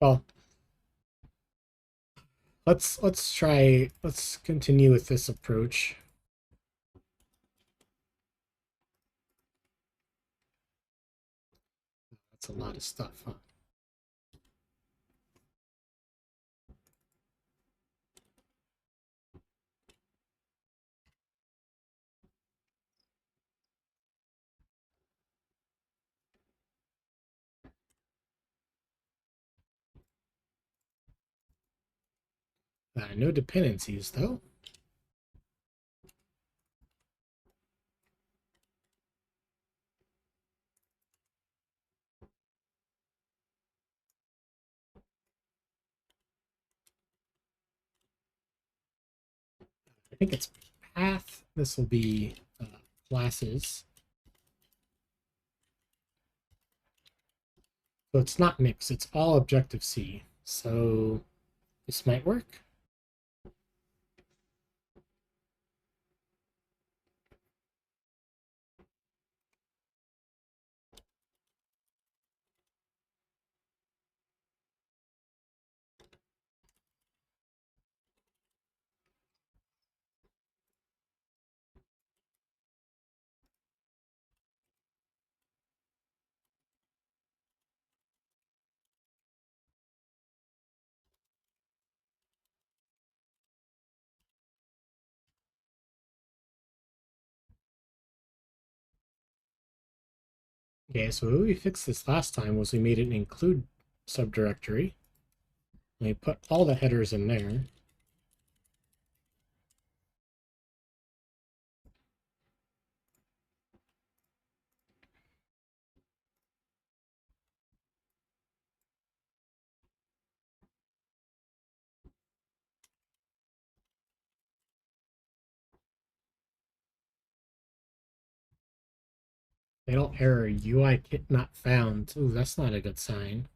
well, let's continue with this approach. That's a lot of stuff, huh? No dependencies, though. I think it's path. This will be classes. So it's not mixed. It's all Objective-C. So this might work. Okay, so what we fixed this last time was we made an include subdirectory. And we put all the headers in there. Fatal error, UI kit not found. Ooh, that's not a good sign.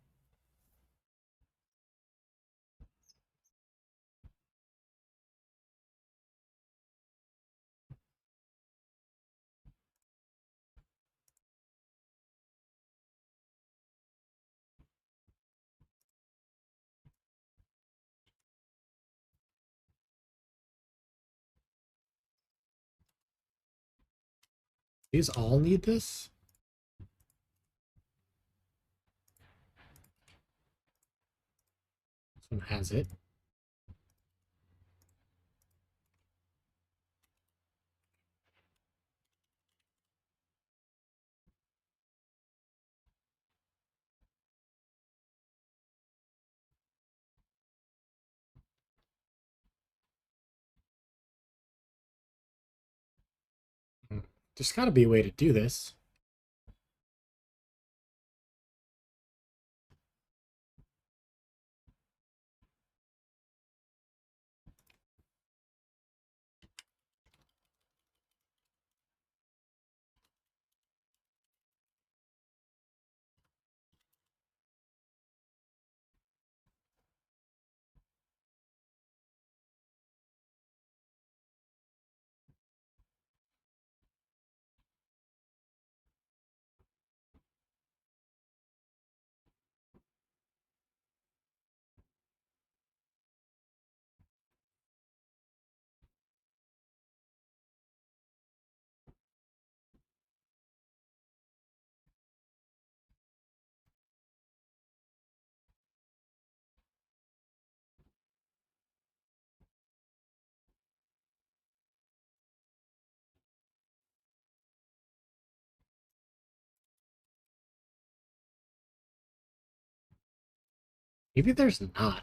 These all need this? This one has it. There's got to be a way to do this. Maybe there's not.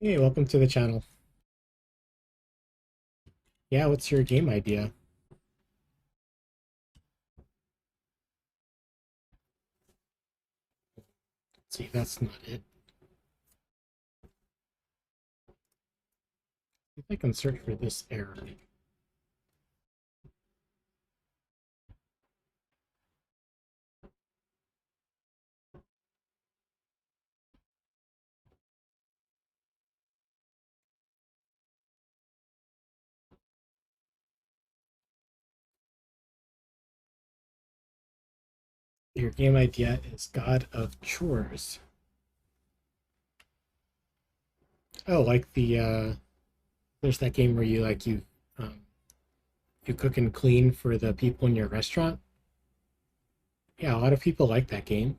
Hey, welcome to the channel. Yeah, what's your game idea? Let's see, that's not it. If I can search for this error. Your game idea is God of Chores. Oh, like there's that game where um you cook and clean for the people in your restaurant. Yeah, a lot of people like that game.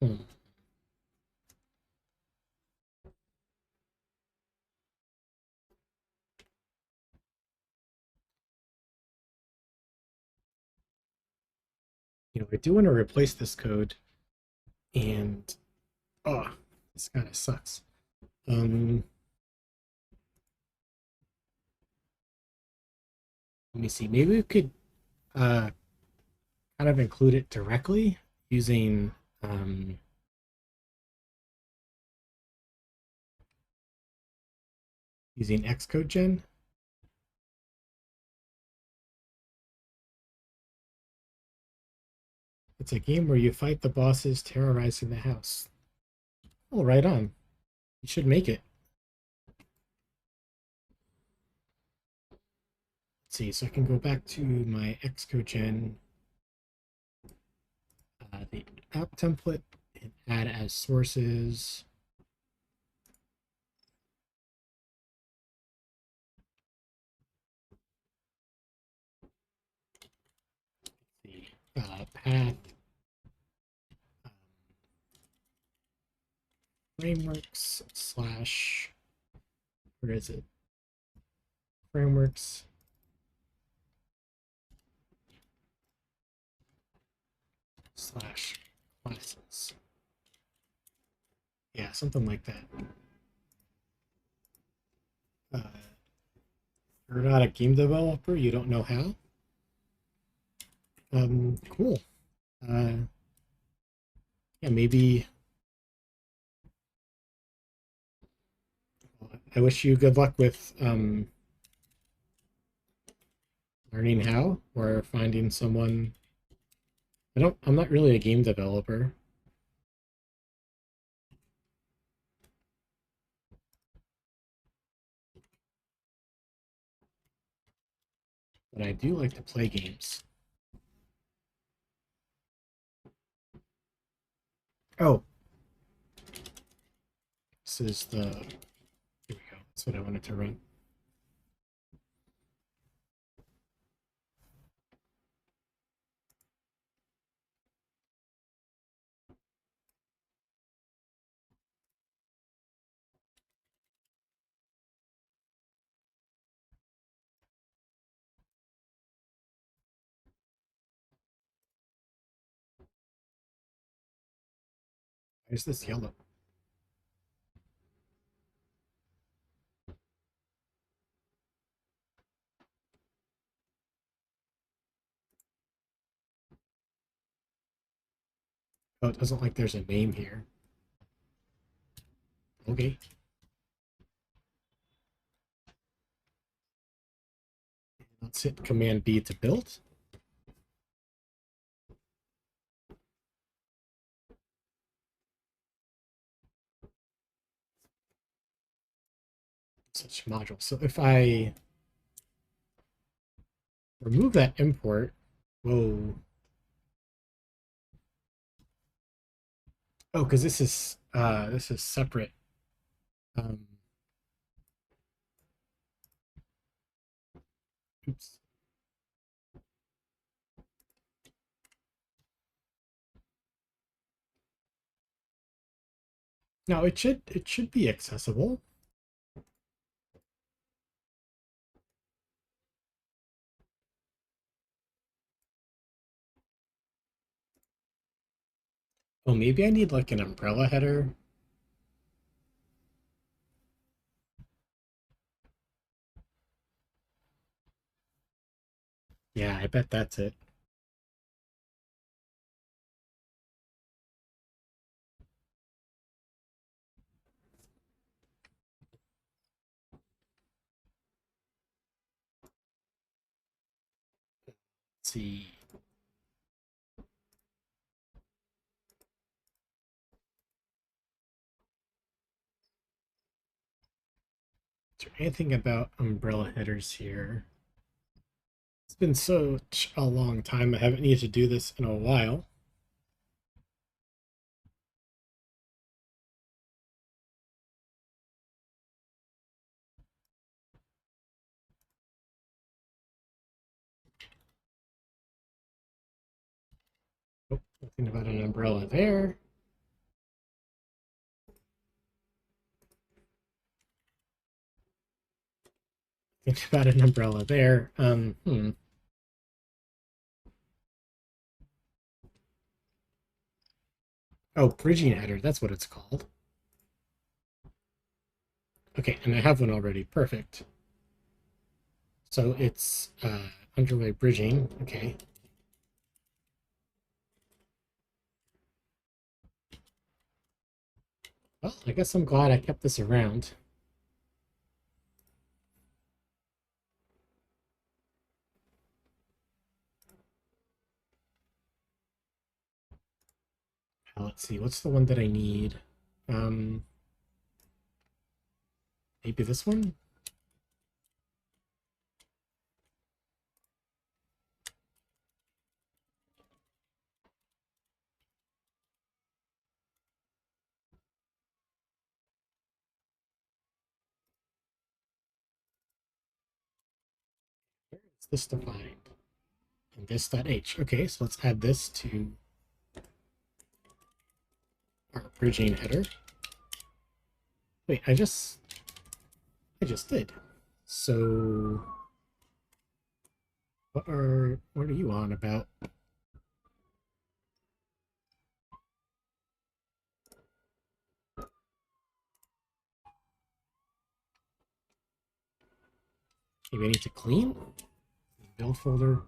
Hmm. I do want to replace this code, and oh, this kind of sucks. Um, Let me see. Maybe we could uh kind of include it directly using um using Xcodegen. It's a game where you fight the bosses terrorizing the house. Oh, right on. You should make it. Let's see, so I can go back to my Xcodegen, the app template, and add as sources. The path um, frameworks slash, where is it? Frameworks slash classes. Yeah, something like that. Uh, you're not a game developer, you don't know how. Cool. Uh, yeah, maybe. I wish you good luck with learning how or finding someone. I'm not really a game developer, but I do like to play games. Oh, this is the. Here we go. That's what I wanted to run. Why is this yellow? Oh, it doesn't like there's a name here. Okay. Let's hit Command B to build. Such module. So if I remove that import, whoa. Oh, because this is separate. Um, oops. No, it should be accessible. Oh, maybe I need like an umbrella header. Yeah, I bet that's it. Let's see. Is there anything about umbrella headers here? It's been such a long time. I haven't needed to do this in a while. Oh, nothing about an umbrella there. Think about an umbrella there. Oh, bridging header. That's what it's called. Okay, and I have one already. Perfect. So it's underlay bridging. Okay. Well, I guess I'm glad I kept this around. Let's see. What's the one that I need? Um, Maybe this one? Where is this defined? And this.h. Okay, so let's add this to our bridging header. Wait, I just did. So what are you on about? Maybe I need to clean build folder.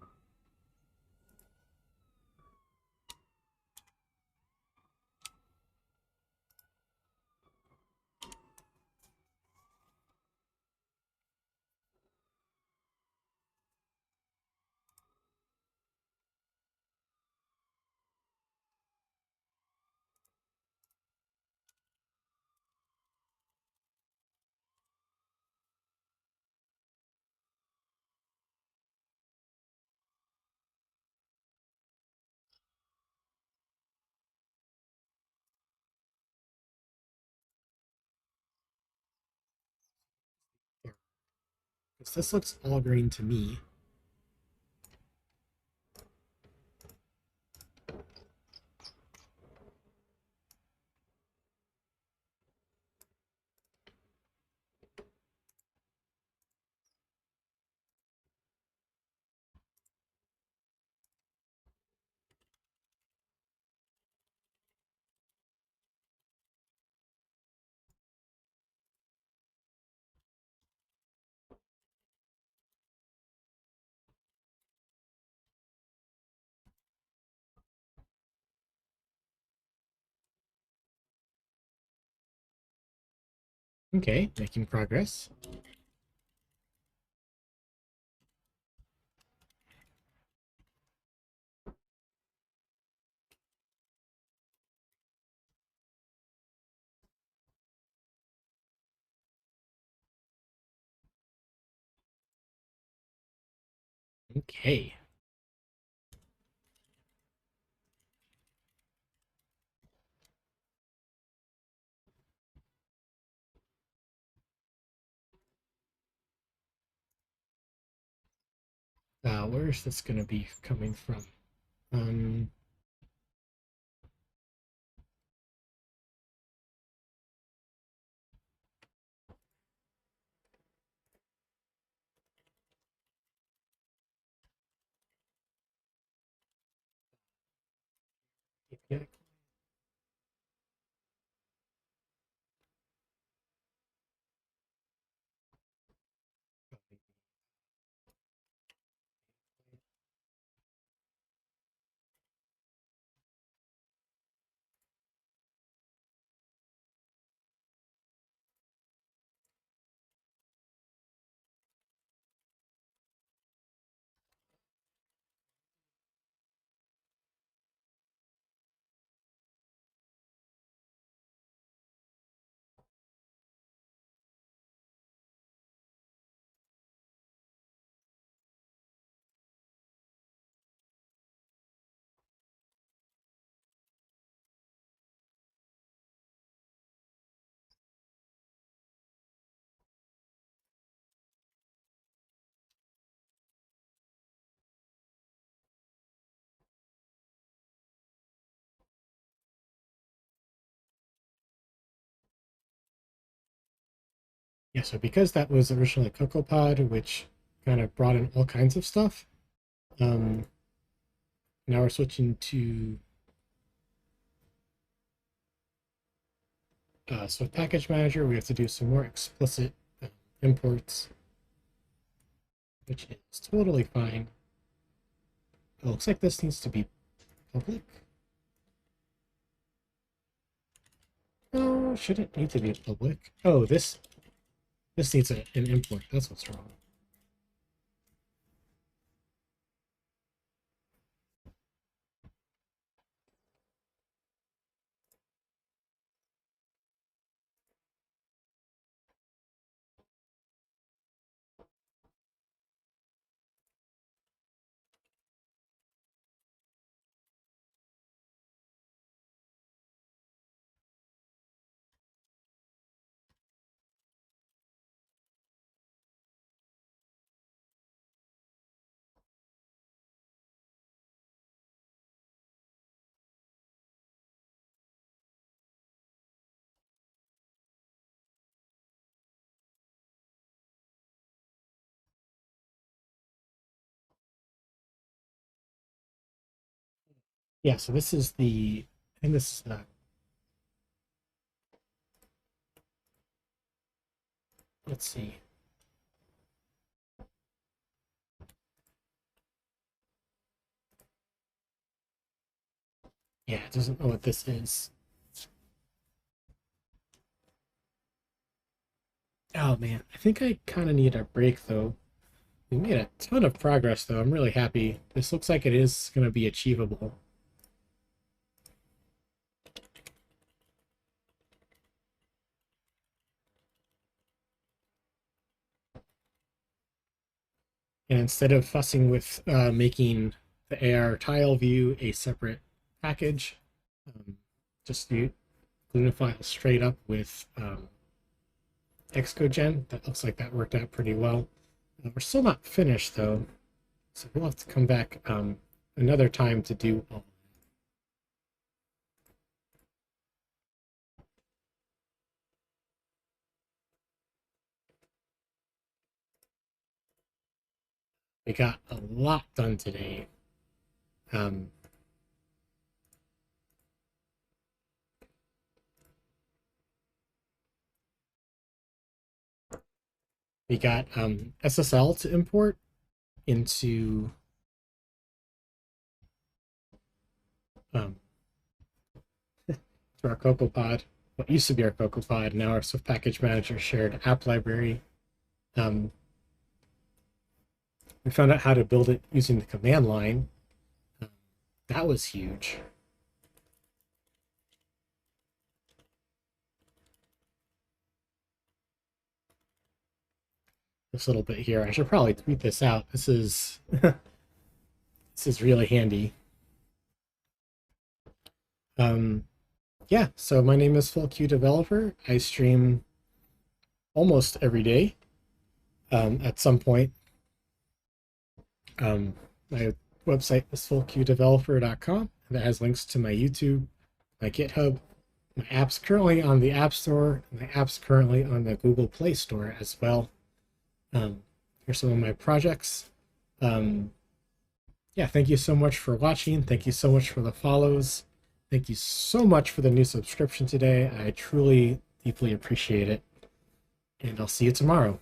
Because this looks all green to me. Okay, making progress. Okay. Where is this going to be coming from? Um, yeah. Yeah, so because that was originally CocoaPod, which kind of brought in all kinds of stuff, um, now we're switching to Swift Package Manager. We have to do some more explicit imports, which is totally fine. It looks like this needs to be public. No, should it need to be public? Oh, this needs an import. That's what's wrong. Yeah, so this is the, I think this is not, let's see. Yeah, it doesn't know what this is. Oh man, I think I kind of need a break though. We made a ton of progress though. I'm really happy. This looks like it is going to be achievable. And instead of fussing with making the AR tile view a separate package, um, just glue the file straight up with Xcodegen. That looks like that worked out pretty well. We're still not finished though, so we'll have to come back another time to do all. We got a lot done today. Um, we got SSL to import into um, to our CocoaPod, what used to be our CocoaPod, now our Swift Package Manager shared app library. We found out how to build it using the command line. That was huge. This little bit here, I should probably tweet this out. This is this is really handy. Yeah, so my name is FullQ Developer. I stream almost every day at some point. My website is fullqdeveloper.com. That has links to my YouTube, my GitHub, my app's currently on the App Store, and my app's currently on the Google Play Store as well. Here's some of my projects. Yeah, thank you so much for watching. Thank you so much for the follows. Thank you so much for the new subscription today. I truly, deeply appreciate it. And I'll see you tomorrow.